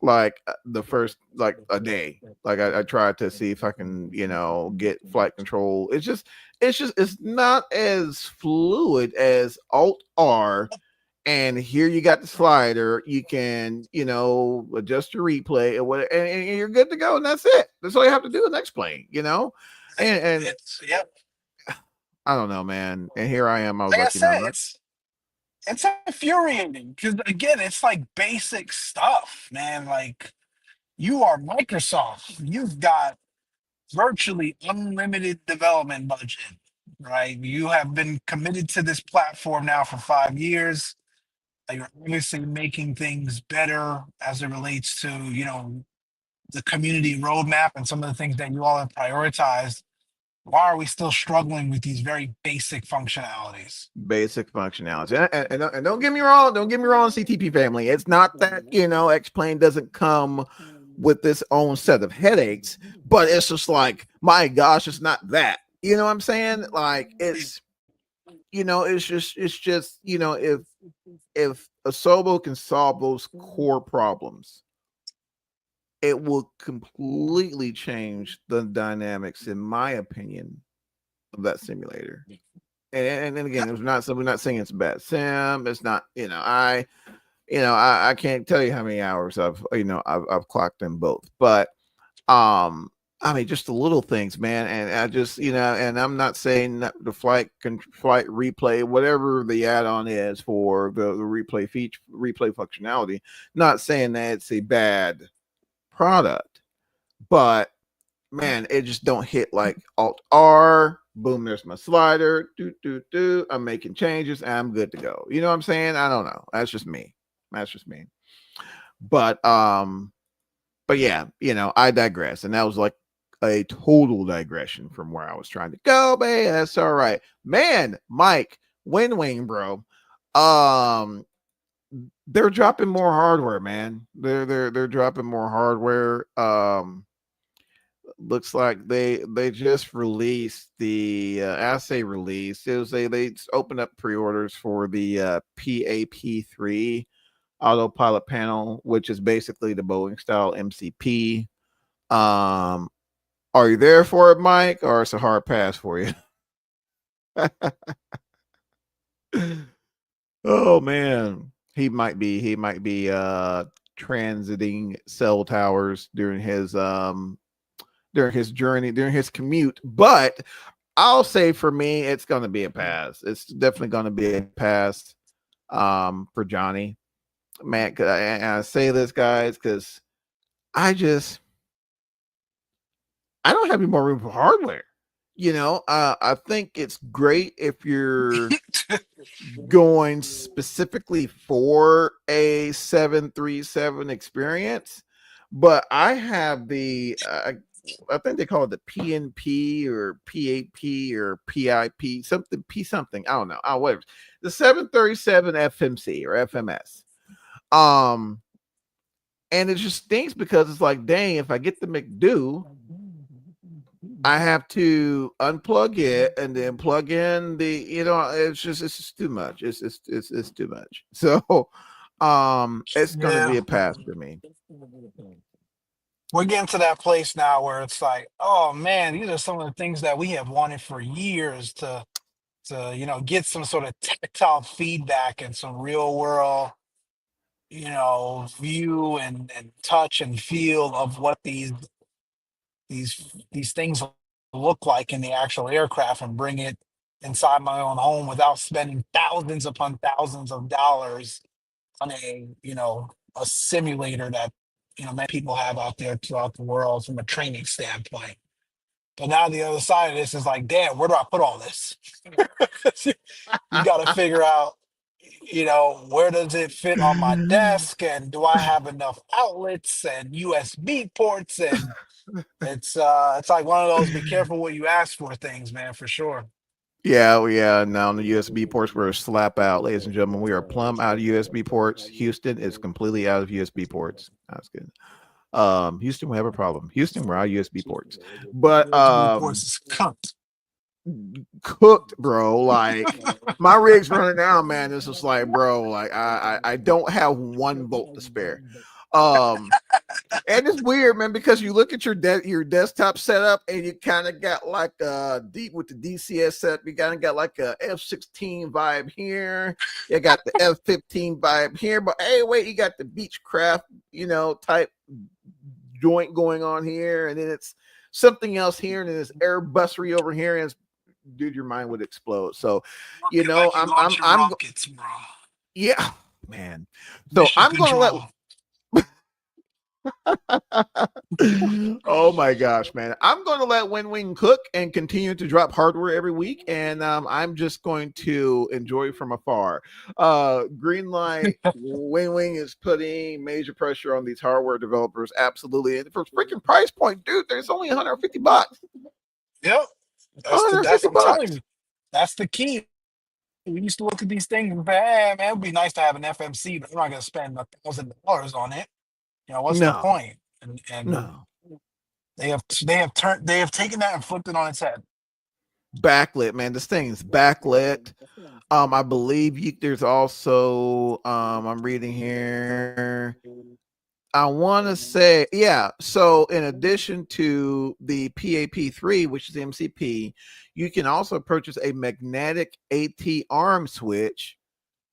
like the first like a day. Like I tried to see if I can get flight control. It's not as fluid as Alt R, and here you got the slider. You can adjust your replay or whatever, and you're good to go, and that's it. That's all you have to do in X-Plane. And It's yep. I don't know, man. And here I am. I was Like I like, said, it's infuriating because again, it's like basic stuff, man. Like you are Microsoft. You've got virtually unlimited development budget, right? You have been committed to this platform now for 5 years. You're obviously making things better as it relates to, the community roadmap and some of the things that you all have prioritized. Why are we still struggling with these very basic functionalities? basic functionality. And don't get me wrong, CTP family. It's not that X-Plane doesn't come with its own set of headaches, but it's just like, my gosh, it's not that. You know what I'm saying? Like it's just if Asobo can solve those core problems, it will completely change the dynamics, in my opinion, of that simulator. And again, we're not saying it's a bad sim. It's not, I can't tell you how many hours I've clocked them both, but I mean, just the little things, man. And I just, and I'm not saying that the flight replay, whatever the add-on is for the replay functionality, not saying that it's a bad product, but man, it just don't hit like Alt R. Boom, there's my slider. I'm making changes. And I'm good to go. You know what I'm saying? I don't know. That's just me. But yeah, I digress. And that was like a total digression from where I was trying to go, but hey, that's all right. Man, Mike, wing, bro. They're dropping more hardware, man. They're dropping more hardware. Looks like they just released the assay release. They opened up pre-orders for the PAP3 autopilot panel, which is basically the Boeing style MCP. Are you there for it, Mike, or it's a hard pass for you? Oh man, he might be transiting cell towers during his journey, during his commute. But I'll say for me, it's going to be a pass. It's definitely going to be a pass for Johnny. Man, I say this, guys, because I don't have any more room for hardware. I think it's great if you're going specifically for a 737 experience, but I have I think they call it the PNP or PAP or PIP, something P something. I don't know. Whatever. The 737 FMC or FMS. And it just stinks because it's like, dang, if I get the McDo, I have to unplug it and then plug in the, it's just too much. It's too much. So it's gonna be a pass for me. we're getting to that place now where it's like, oh man, these are some of the things that we have wanted for years to get some sort of tactile feedback and some real world view and touch and feel of what these things look like in the actual aircraft, and bring it inside my own home without spending thousands upon thousands of dollars on a simulator that many people have out there throughout the world from a training standpoint. But now the other side of this is like, damn, where do I put all this? You got to figure out, where does it fit on my desk, and do I have enough outlets and USB ports? And it's like one of those be careful what you ask for things, man, for sure. Yeah, yeah. Now the USB ports were a slap out, ladies and gentlemen. We are plumb out of USB ports. Houston is completely out of USB ports. That's good. Houston, we have a problem. Houston, we're out of USB ports. But USB ports is cunt. cooked, bro. Like my rig's running down, man. This is like, bro, like I don't have 1 volt to spare. And it's weird, man, because you look at your desktop setup and you kind of got like deep with the DCS setup. You kind of got like a F-16 vibe here. You got the F-15 vibe here, but hey, wait, you got the Beechcraft, type joint going on here, and then it's something else here, and then it's Airbussery over here, and it's, dude, your mind would explode. So, Like I'm rockets, bro. yeah, man. So Mission I'm gonna let. control. Oh my gosh, man. I'm going to let WinWing cook and continue to drop hardware every week, and I'm just going to enjoy from afar. Greenlight WinWing is putting major pressure on these hardware developers, absolutely. And for freaking price point, dude, there's only $150. Yep. That's 150 I'm telling bucks. you. That's the key. We used to look at these things and say, hey, man, it would be nice to have an FMC, but I'm not going to spend $1,000 on it. What's the No, point? And no. they have taken that and flipped it on its head. Backlit, man. This thing is backlit. I believe there's also I'm reading here. I want to say, yeah. So, in addition to the PAP3, which is MCP, you can also purchase a magnetic AT arm switch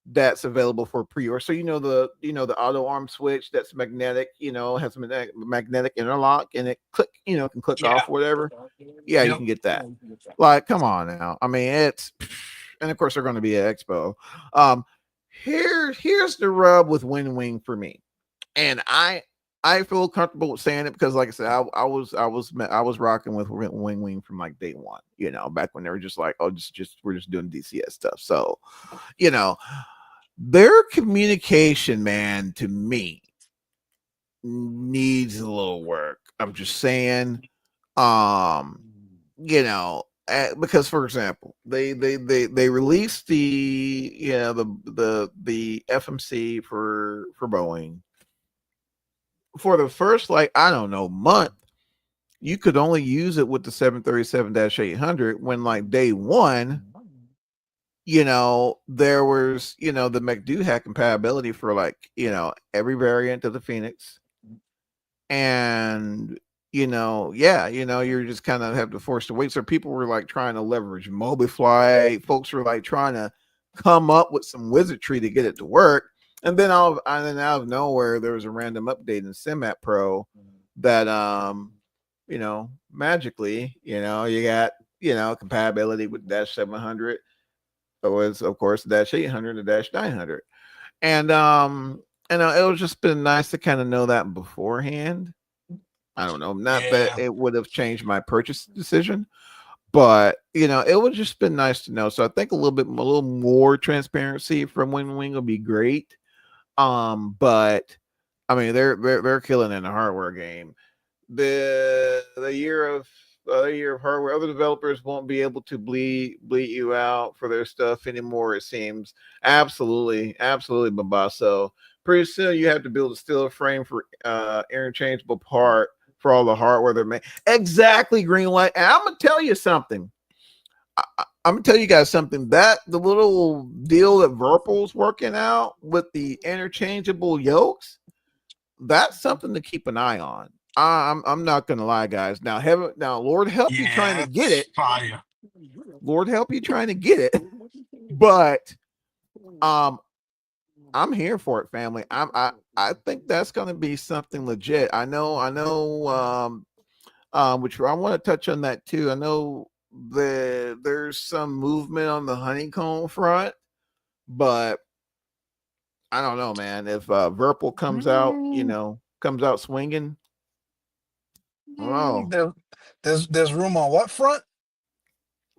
that's available for pre-order. So the auto arm switch that's magnetic, has a magnetic interlock, and it can click Yeah. off whatever. Yeah, you Yep. can get that. Like, come on now. I mean, and of course they're going to be at Expo. Here's the rub with WinWing for me, and I feel comfortable with saying it because, like I said, I was rocking with WinWing from like day one. Back when they were just like, oh, we're just doing DCS stuff. So, their communication, man, to me needs a little work. I'm just saying, because for example, they released the FMC for Boeing for the first, like, I don't know, month. You could only use it with the 737-800 when, like, day one, there was, the McDo had compatibility for, like, every variant of the Phoenix. And, you're just kind of have to force to wait. So people were like trying to leverage MobiFly. Folks were like trying to come up with some wizardry to get it to work. And then out of nowhere, there was a random update in SimApp Pro that, magically, you got, compatibility with Dash 700. So it's, of course, Dash 800 and Dash 900. And, it was just been nice to kind of know that beforehand. I don't know, not that it would have changed my purchase decision, but it would just been nice to know. So I think a little more transparency from WinWing would be great. But I mean, they're killing in the hardware game. The year of hardware, other developers won't be able to bleed you out for their stuff anymore. It seems absolutely, Bombasso. Pretty soon you have to build a steel frame for interchangeable part for all the hardware they're making. Exactly, Greenlight. And I'm gonna tell you something. I'm gonna tell you guys something. That the little deal that Virpil's working out with the interchangeable yokes, that's something to keep an eye on. I'm not gonna lie, guys. Now, Lord help you trying Yeah, to get it's it. fire. Lord help you trying to get it. But um, I'm here for it, family. I think that's gonna be something legit. I know. Which I want to touch on that too. I know there's some movement on the honeycomb front, but I don't know, man. If Verpal Mm, comes out swinging, oh, there, there's room on what front?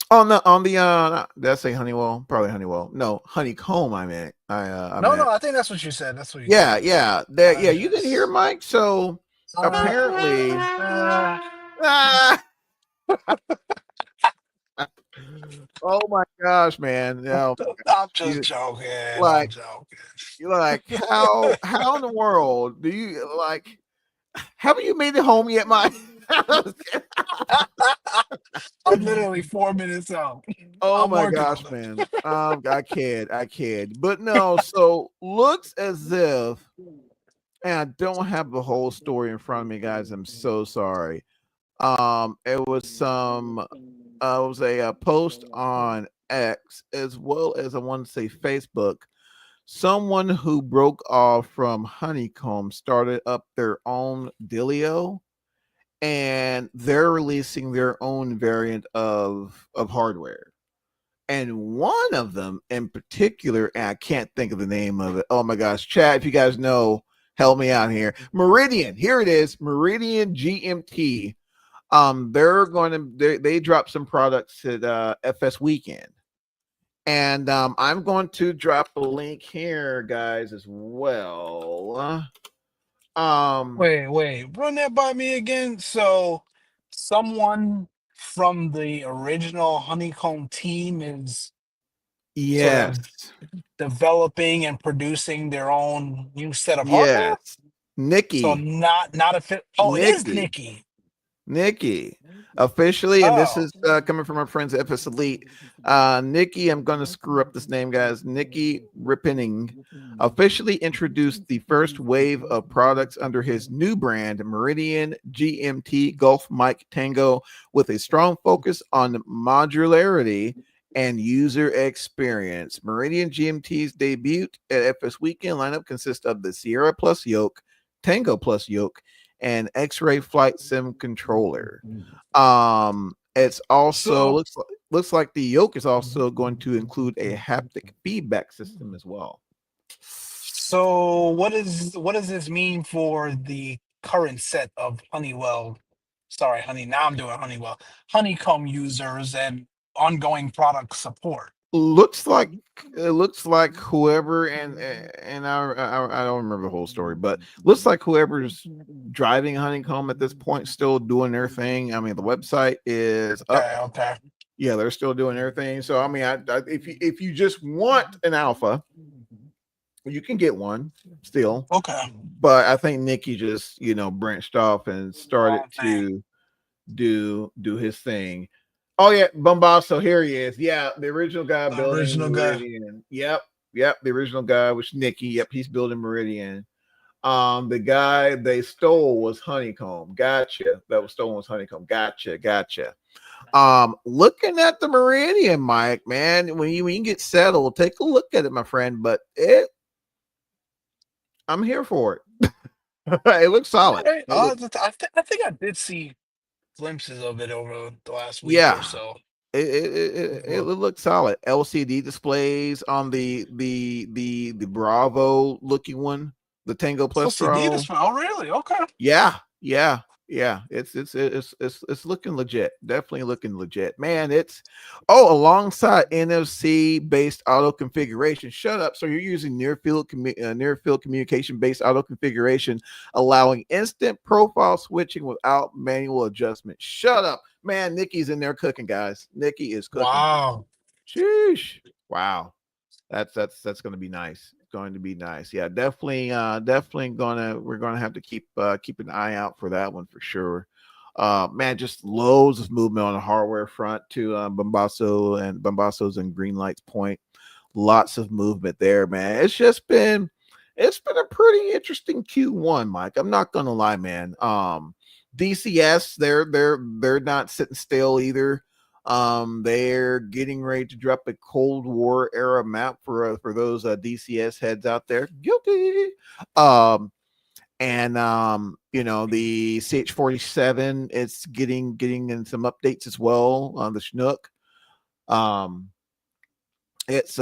oh no, on the did I say Honeywell? Probably Honeywell. No, honeycomb. I No, meant no, I think that's what you said. That's what you yeah, said. yeah, that yeah. You didn't hear Yes. Mike, so Uh, apparently, uh, ah, oh my gosh, man, no, I'm just you joking. I'm like joking. you're like how in the world do you like? Haven't you made it home yet, Mike? I'm literally 4 minutes out. Oh I'm my working gosh, on man. I kid. But no, so looks as if, and I don't have the whole story in front of me, guys. I'm so sorry. It was a post on X as well as I want to say Facebook. Someone who broke off from Honeycomb started up their own Dilio, and they're releasing their own variant of hardware. And one of them in particular, and I can't think of the name of it. Oh my gosh, Chad, if you guys know, help me out here. Meridian, here it is, Meridian GMT. They dropped some products at FS Weekend, and I'm going to drop a link here, guys, as well. Wait, run that by me again. So, someone from the original Honeycomb team is sort of Yes, developing and producing their own new set of hardware. yes, So Nikki, not a fit. Oh, it is Nikki. Nikki. Nikki, officially, and this Oh, is coming from our friends at FS Elite. Nikki, I'm going to screw up this name, guys. Nikki Rippening officially introduced the first wave of products under his new brand, Meridian GMT Gulf Mike Tango, with a strong focus on modularity and user experience. Meridian GMT's debut at FS Weekend lineup consists of the Sierra Plus Yoke, Tango Plus Yoke, and X-Ray Flight Sim controller. It's also so looks like the yoke is also going to include a haptic feedback system as well. what does this mean for the current set of Honeywell? Sorry, honey. Now I'm doing Honeywell. Honeycomb users and ongoing product support. Looks like it looks like whoever and I don't remember the whole story, but looks like whoever's driving Honeycomb at this point still doing their thing. I mean, the website is up. Okay, okay, Yeah, they're still doing their thing. So I mean, if you just want an alpha, you can get one still, okay. but I think Nikki just branched off and started Wrong thing. to do his thing. Oh yeah, Bombasso, here he is. Yeah, the original guy The building original guy. Meridian. Yep, the original guy was Nikki. Yep, he's building Meridian. The guy they stole was Honeycomb. Gotcha. That was stolen was Honeycomb. Gotcha. Looking at the Meridian, Mike, man, when you get settled, take a look at it, my friend. But I'm here for it. It looks All solid. right. It looks I think I did see glimpses of it over the last week or yeah. so. It Look, looks solid. LCD displays on the Bravo looking one, the Tango Plus LCD Pro. display. Oh, really? Okay. Yeah. It's looking legit. Definitely looking legit, man. It's alongside NFC based auto configuration. Shut up. So you're using near field communication based auto configuration, allowing instant profile switching without manual adjustment. Shut up, man. Nikki's in there cooking, guys. Nikki is cooking. Wow. Sheesh. Wow. That's going to be nice. Going to be nice. Yeah, definitely we're gonna have to keep an eye out for that one for sure. Man, just loads of movement on the hardware front to Bombasso's and Greenlight's point. Lots of movement there, man. It's been a pretty interesting Q1, Mike. I'm not gonna lie, man. DCS, they're not sitting still either. They're getting ready to drop a Cold War era map for those DCS heads out there. Guilty. And the CH-47, it's getting in some updates as well on the Chinook. It's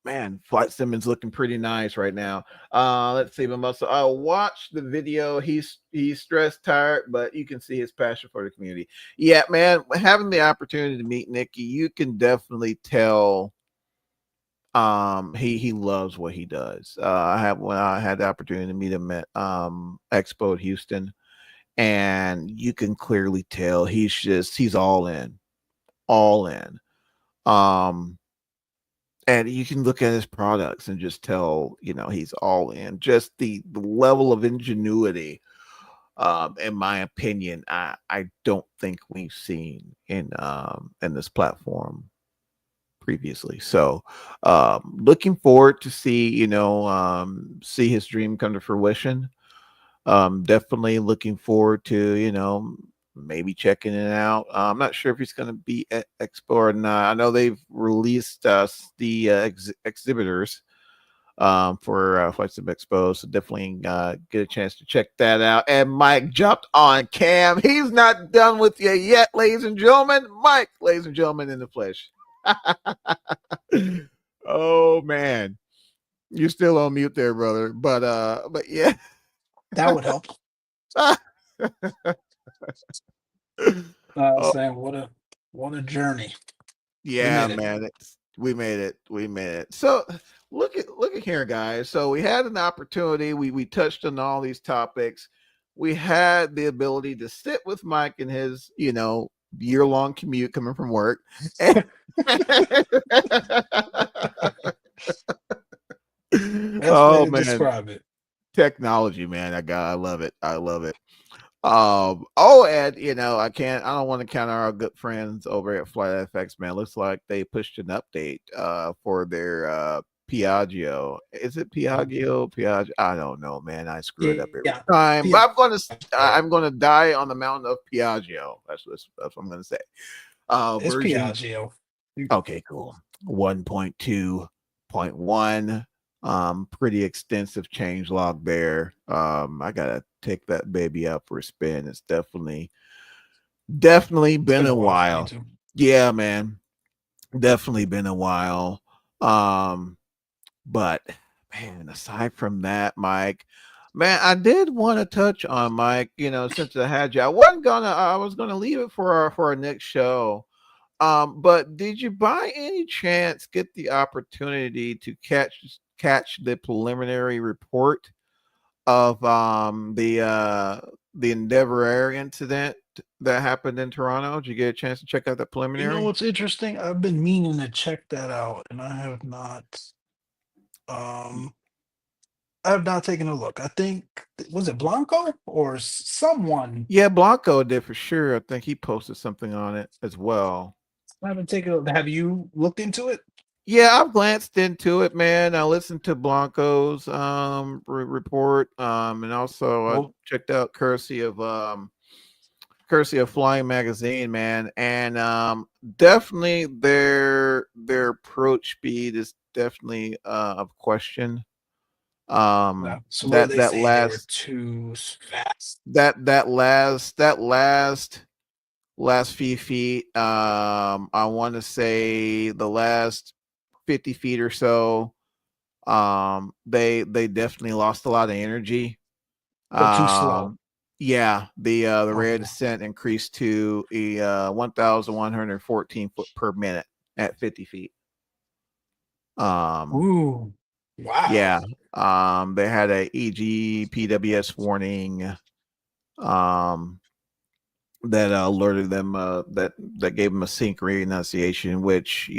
man, Flight Simmons looking pretty nice right now. Let's see, I watched the video. He's stressed, tired, but you can see his passion for the community. Yeah, man, having the opportunity to meet Nikki, you can definitely tell he loves what he does. When I had the opportunity to meet him at Expo at Houston, and you can clearly tell he's all in. And you can look at his products and just tell, he's all in. Just the level of ingenuity, in my opinion, I don't think we've seen in this platform previously. So looking forward to see his dream come to fruition. Definitely looking forward to maybe checking it out. I'm not sure if he's going to be at Expo or not. I know they've released the exhibitors for Flight Sim Expo, so definitely get a chance to check that out. And Mike jumped on cam. He's not done with you yet, ladies and gentlemen. Mike, ladies and gentlemen, in the flesh. Oh man, you're still on mute there, brother. But yeah, that would help. Oh, Saying what a journey. Yeah, man, we made it. So look at here, guys. So we had an opportunity. We touched on all these topics. We had the ability to sit with Mike in his year-long commute coming from work. Oh man, describe it. Technology, man. I love it. I love it. And I don't want to count our good friends over at Flight FX, man. Looks like they pushed an update for their Piaggio. Is it Piaggio? I don't know, man. I screw it up every time. But I'm gonna die on the mountain of Piaggio. That's what I'm gonna say. It's Version Piaggio. Okay, cool. 1.2.1. Pretty extensive change log there. I gotta take that baby out for a spin. It's definitely been a while. Yeah, man. Definitely been a while. But man, aside from that, Mike, man, I did want to touch on Mike, since I had you. I was gonna leave it for our next show. But did you by any chance get the opportunity to catch the preliminary report of the Endeavor Air incident that happened in Toronto? Did you get a chance to check out the preliminary? What's interesting? I've been meaning to check that out, and I have not. I have not taken a look. I think was it Blanco or someone? Yeah, Blanco did for sure. I think he posted something on it as well. I haven't taken a look. Have you looked into it? Yeah, I've glanced into it, man. I listened to Blanco's report, and also I checked out courtesy of Flying Magazine, man. And definitely their approach speed is definitely of question. So that they were too fast. That last few feet, I want to say the last 50 feet or so, they definitely lost a lot of energy. Too slow. Yeah, the rate of descent increased to a 1,114 foot per minute at 50 feet. Ooh, wow. Yeah. They had a EGPWS warning that alerted them that gave them a sync renunciation, which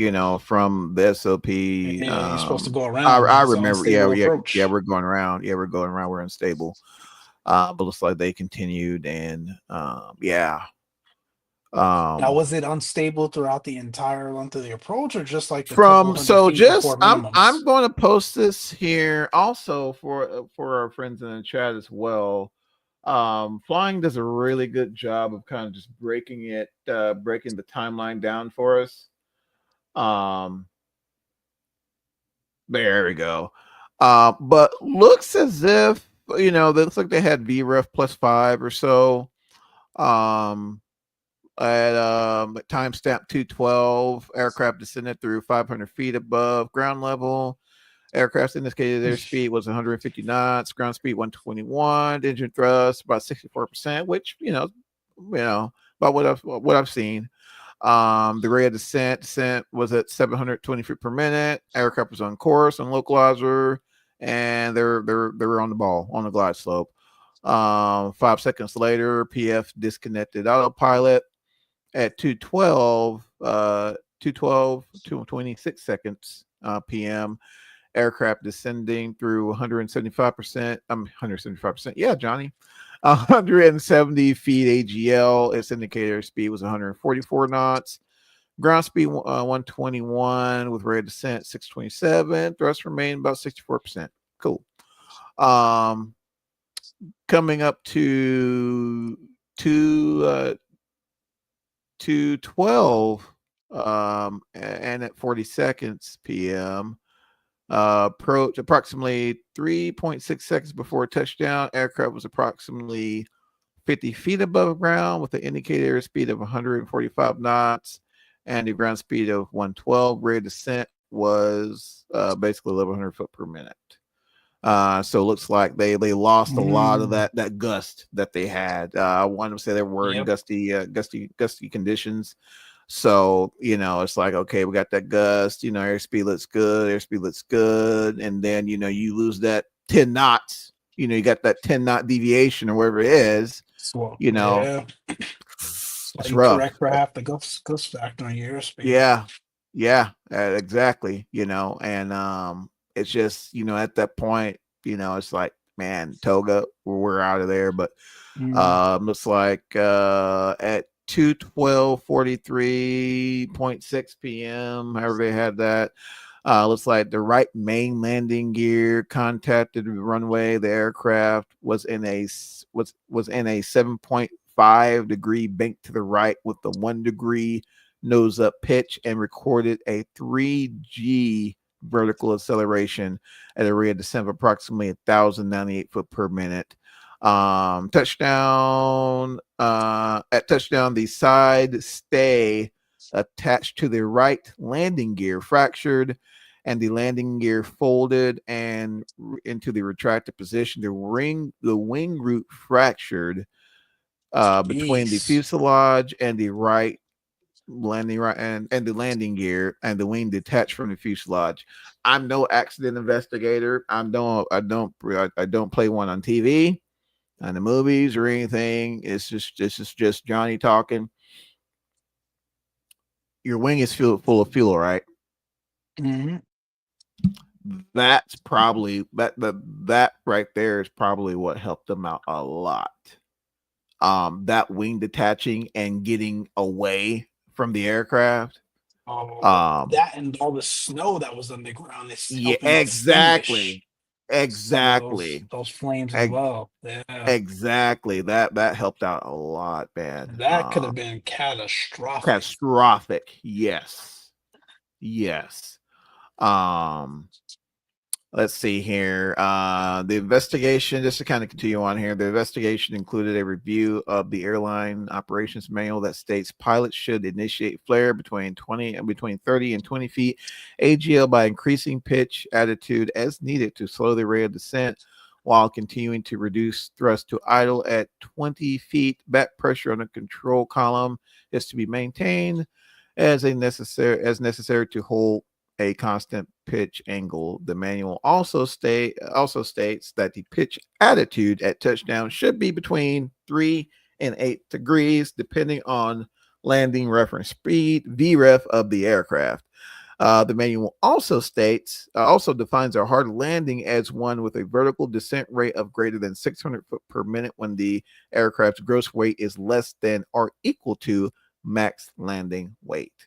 from the SOP, you're supposed to go around. I remember. Yeah, we're going around. Yeah, we're going around. We're unstable. But looks like they continued, and yeah. Now, was it unstable throughout the entire length of the approach, or just like I'm going to post this here also for our friends in the chat as well. Flying does a really good job of kind of just breaking the timeline down for us. Um, there we go. But looks as if looks like they had VREF +5 or so. Um, at timestamp 212, aircraft descended through 500 feet above ground level. Aircraft indicated their speed was 150 knots, ground speed 121, engine thrust about 64%, which about what I've seen. The rate of descent was at 720 feet per minute. Aircraft was on course on localizer, and they were on the ball on the glide slope. 5 seconds later, PF disconnected autopilot at 212, 226 seconds PM. Aircraft descending through 175%. 175%. Yeah, Johnny. 170 feet AGL. Its indicator speed was 144 knots. Ground speed 121 with rate of descent 627. Thrust remained about 64%. Cool. Coming up to 212 and at 40 seconds PM. Approach approximately 3.6 seconds before touchdown. Aircraft was approximately 50 feet above ground with an indicator speed of 145 knots and a ground speed of 112. Rate of descent was basically 1,100 foot per minute. So it looks like they lost a lot of that gust that they had. I want to say they were in gusty conditions. So, it's like, okay, we got that gust, airspeed looks good. And then, you lose that 10 knots, you got that 10-knot deviation or whatever it is, So, it's you rough. correct for half the gust factor on your airspeed. Yeah, exactly. And it's just, at that point, it's like, man, Toga, we're out of there. But looks like at 2:12:43.6 p.m. However they had that. Looks like the right main landing gear contacted the runway. The aircraft was in a 7.5 degree bank to the right with the 1 degree nose up pitch and recorded a 3G vertical acceleration at a rate of descent of approximately 1,098 foot per minute. Touchdown. At touchdown, the side stay attached to the right landing gear fractured, and the landing gear folded and into the retracted position. The wing root fractured between the fuselage and the right landing and the landing gear, and the wing detached from the fuselage. I'm no accident investigator. I don't play one on TV, on the movies or anything. This is just Johnny talking. Your wing is full of fuel, right? Mm-hmm. That's probably that right there is probably what helped them out a lot. That wing detaching and getting away from the aircraft. That and all the snow that was on the ground is helping exactly some of those flames as well. Yeah, exactly. That helped out a lot, man. that could have been catastrophic. Yes. Um Let's see here. The investigation, just to kind of continue on here, the investigation included a review of the airline operations manual that states pilots should initiate flare between 30 and 20 feet AGL by increasing pitch attitude as needed to slow the rate of descent while continuing to reduce thrust to idle at 20 feet. Back pressure on the control column is to be maintained as necessary to hold a constant pitch angle. The manual also states that the pitch attitude at touchdown should be between 3 and 8 degrees, depending on landing reference speed, VREF of the aircraft. The manual also defines a hard landing as one with a vertical descent rate of greater than 600 foot per minute when the aircraft's gross weight is less than or equal to max landing weight.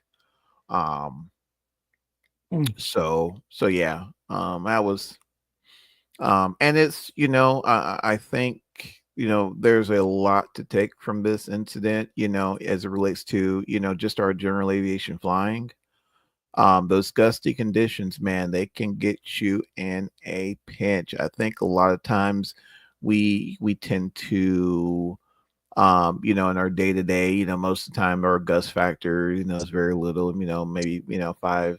So yeah, that was, and it's, I think there's a lot to take from this incident, as it relates to, just our general aviation flying. Those gusty conditions, man, they can get you in a pinch. I think a lot of times we tend to, in our day to day, most of the time our gust factor, is very little, maybe, 5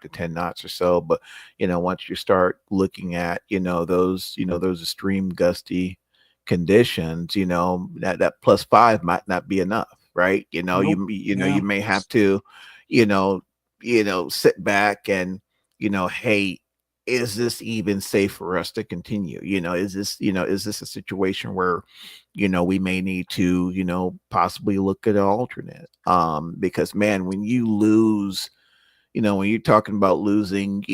to 10 knots or so. But, once you start looking at, those extreme gusty conditions, that plus five might not be enough, right? Nope. You Yeah. may have to, you know, sit back and, hey, is this even safe for us to continue? Is this a situation where, we may need to, possibly look at an alternate? Because man, when you lose, when you're talking about losing,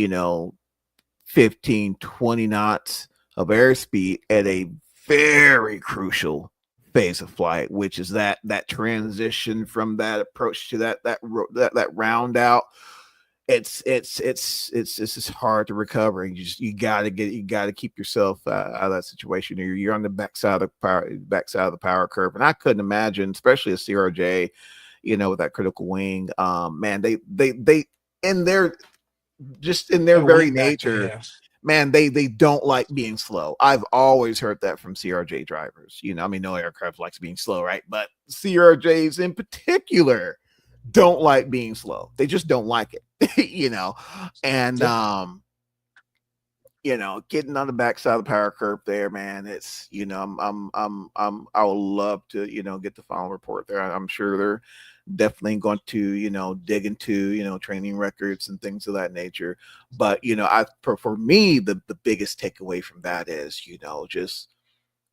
15, 20 knots of airspeed at a very crucial phase of flight, which is that transition from that approach to that round out. It's just hard to recover. You got to keep yourself out of that situation. You're on the backside of the power curve, and I couldn't imagine, especially a CRJ, with that critical wing. Man, they in their just in their That very wing factor, nature, yeah. man, they don't like being slow. I've always heard that from CRJ drivers. I mean, no aircraft likes being slow, right? But CRJs in particular don't like being slow. They just don't like it, And Yep. getting on the backside of the power curve there, man, it's I would love to, get the final report there. I'm sure they're definitely going to, dig into, training records and things of that nature. But, for me, the biggest takeaway from that is, just,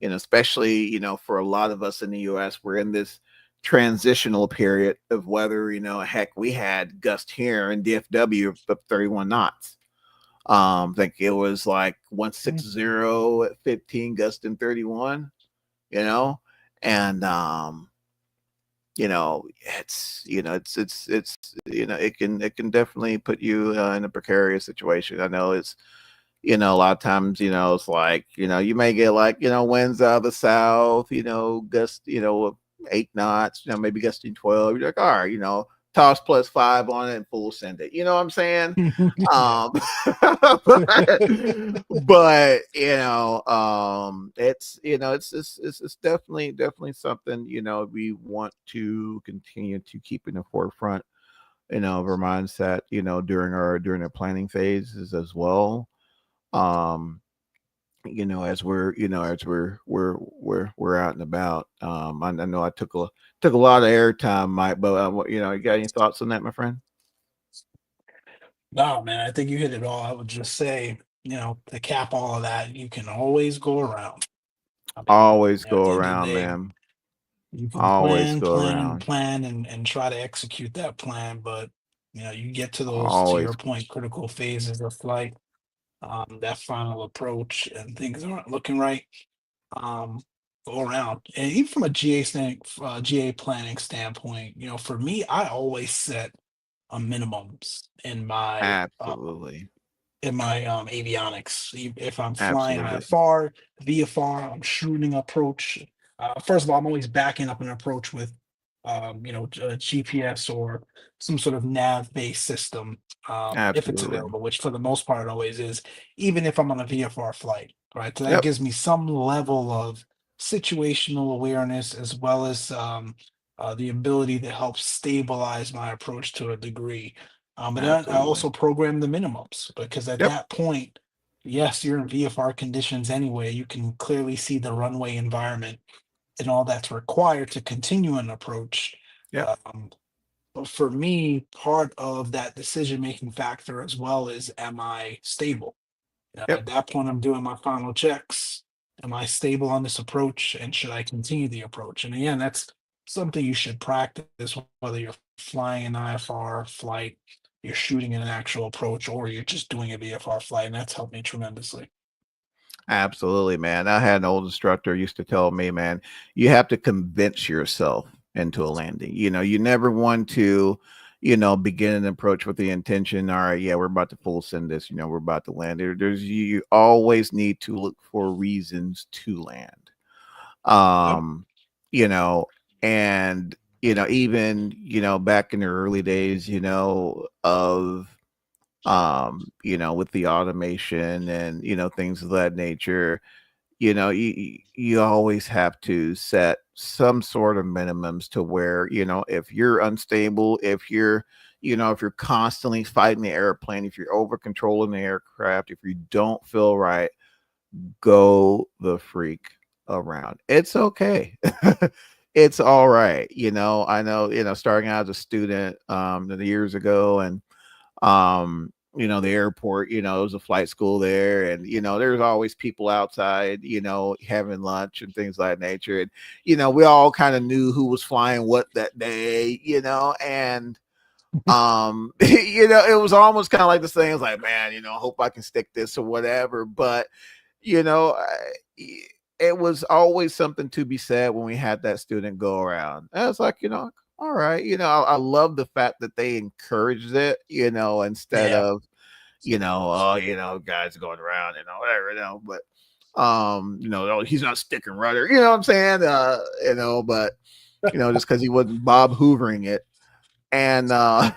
especially, for a lot of us in the US, we're in this transitional period of whether, heck, we had gust here in DFW of 31 knots. I think it was like 160 at 15, gust in 31, and it's it can definitely put you in a precarious situation. I know it's a lot of times, it's like, you may get like, winds out of the south, gust, 8 knots, maybe gusting 12. You're like, all right, toss plus five on it and full send it. You know what I'm saying? Yeah. Um, but it's definitely something, we want to continue to keep in the forefront, of our mindset, during our planning phases as well. Um, as we're out and about. I know I took a lot of airtime, Mike, but you got any thoughts on that, my friend? No, man, I think you hit it all. I would just say, to cap all of that, you can always go around. I mean, Always at go the end of the around, day, man. you can Always plan, go plan, and around. plan and try to execute that plan, but you get to those, to your Always. point, critical phases of flight, that final approach, and things aren't looking right. Um, go around, and even from a GA planning standpoint, for me, I always set a minimums Absolutely. in my avionics. If I'm flying Absolutely. IFR, VFR, I'm shooting approach. First of all, I'm always backing up an approach with, GPS or some sort of nav-based system, if it's Absolutely. available, which for the most part it always is, even if I'm on a VFR flight, right? So that Yep. gives me some level of situational awareness as well as the ability to help stabilize my approach to a degree. But then I Absolutely. also program the minimums because at Yep. that point, yes, you're in VFR conditions anyway. You can clearly see the runway environment and all that's required to continue an approach. Yep. But for me, part of that decision making factor as well is, am I stable? At Yep. that point, I'm doing my final checks. Am I stable on this approach? And should I continue the approach? And again, that's something you should practice, whether you're flying an IFR flight, you're shooting an actual approach, or you're just doing a VFR flight. And that's helped me tremendously. Absolutely, man. I had an old instructor used to tell me, man, you have to convince yourself into a landing. You never want to, begin an approach with the intention, all right, yeah, we're about to full send this, we're about to land. There's you always need to look for reasons to land. Yep. Um, you know, and even back in the early days, of with the automation and things of that nature, you always have to set some sort of minimums to where, if you're unstable, if you're constantly fighting the airplane, if you're over controlling the aircraft, if you don't feel right, go the freak around. It's okay. It's all right. I know, starting out as a student the years ago, and the airport, it was a flight school there, and there's always people outside, having lunch and things like that nature. And we all kind of knew who was flying what that day, and it was almost kind of like this thing. It's like, man, I hope I can stick this or whatever. But you know, it was always something to be said when we had that student go around. And it's like, all right, I love the fact that they encouraged it, instead Yeah. of, oh, guys going around and whatever, but oh, he's not stick and rudder, you know what I'm saying? But just because he wasn't Bob Hoovering it. And but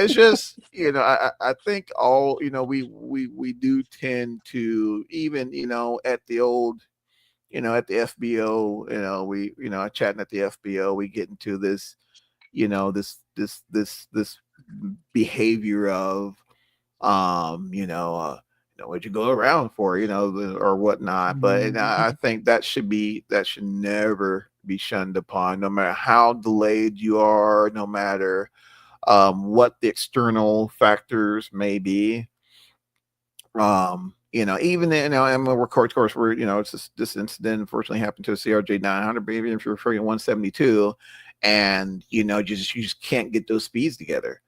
it's just, I think all, we do tend to, even, at the old, at the FBO, we, chatting at the FBO, we get into this, this behavior of, what'd you go around for, or whatnot. But and I think that should never be shunned upon, no matter how delayed you are, no matter what the external factors may be. Even and we're of course we're it's this incident unfortunately happened to a CRJ 900, but even if you're referring to 172, and you just can't get those speeds together.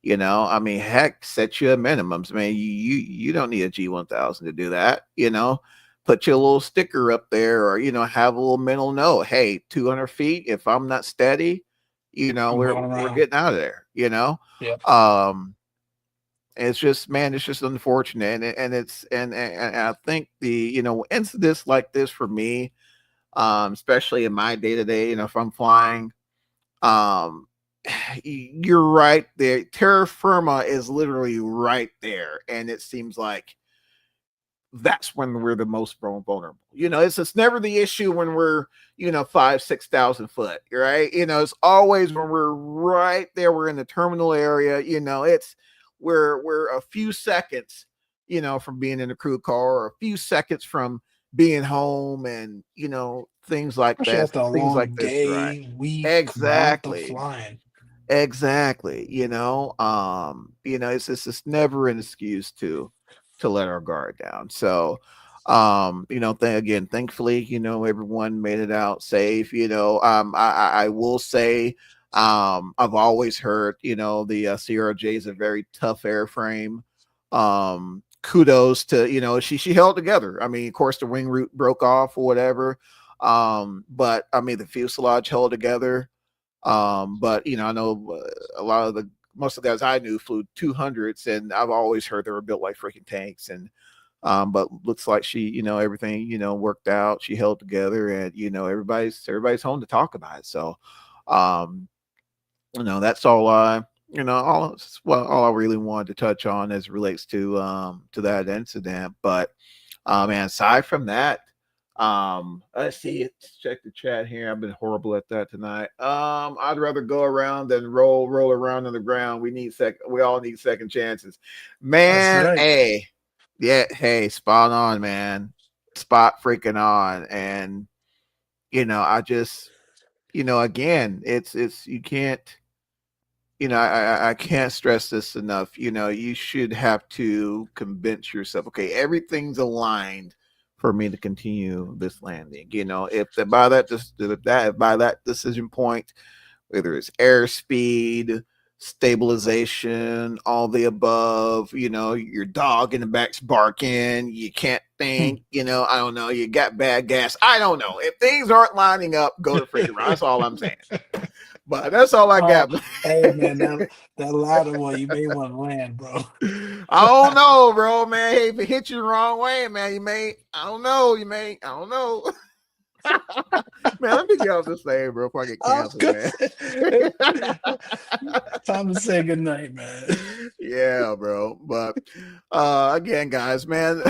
I mean, heck, set you a minimums. I mean, you don't need a G1000 to do that. Put your little sticker up there, or have a little mental note. Hey, 200 feet. If I'm not steady, I'm going we're around. getting out of there. Yep. It's just, man, it's just unfortunate, and it's and I think the incidents like this for me, especially in my day to day, if I'm flying, um, you're right there. Terra firma is literally right there, and it seems like that's when we're the most vulnerable. It's never the issue when we're 5,000-6,000 foot, right? It's always when we're right there. We're in the terminal area. It's we're a few seconds, from being in a crew car, or a few seconds from being home, and things like Especially that. after a Things like long this, right? day, week, month of Exactly. flying. Exactly. It's never an excuse to let our guard down. So again, thankfully, everyone made it out safe. I will say, I've always heard, the CRJ is a very tough airframe. Kudos to, she held together. I mean, of course the wing root broke off or whatever. But I mean the fuselage held together. But I know a lot of the most of the guys I knew flew 200s, and I've always heard they were built like freaking tanks. And but looks like she, everything, worked out. She held together, and everybody's home to talk about it. So, um, that's all I, all I really wanted to touch on as it relates to that incident. But and aside from that, let's see. Let's check the chat here. I've been horrible at that tonight. I'd rather go around than roll around on the ground. We all need second chances, That's man. right. Hey, yeah, hey, spot on, man. Spot freaking on. And I just, again, it's you can't. I can't stress this enough. You should have to convince yourself, okay, everything's aligned for me to continue this landing. If the, by that just that by that decision point, whether it's airspeed, stabilization, all the above, your dog in the back's barking, you can't think, I don't know, you got bad gas. I don't know. If things aren't lining up, go to freaking run. That's all I'm saying. But that's all I Oh, got. hey man, that latter one you may want to land, bro. I don't know, bro, man. Hey, if it hit you the wrong way, man, I don't know. I don't know. Man, let me get off this thing, bro, before I get I was canceled, gonna man. say, time to say goodnight, man. Yeah, bro. But again, guys, man,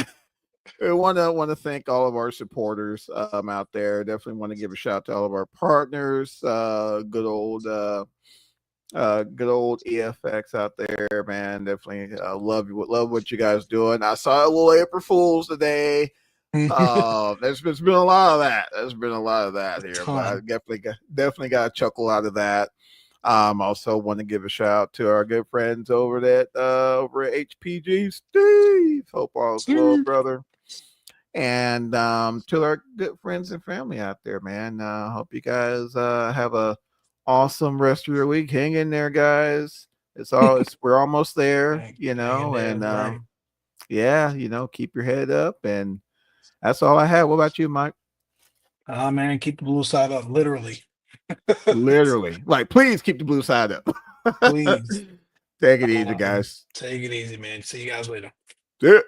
I want to thank all of our supporters out there. Definitely want to give a shout out to all of our partners. Good old EFX out there, man. Definitely love what you guys doing. I saw a little April Fools today. There's been a lot of that. There's been a lot of that here, but I definitely got a chuckle out of that. Also want to give a shout out to our good friends over at HPG Steve. Hope all is well, brother. And to our good friends and family out there, man. Hope you guys have a awesome rest of your week. Hang in there, guys. We're almost there, and yeah, keep your head up, and that's all I have. What about you, Mike? Man, keep the blue side up, literally. Literally, like, please keep the blue side up. Please. Take it easy, guys. Take it easy, man. See you guys later. Yeah.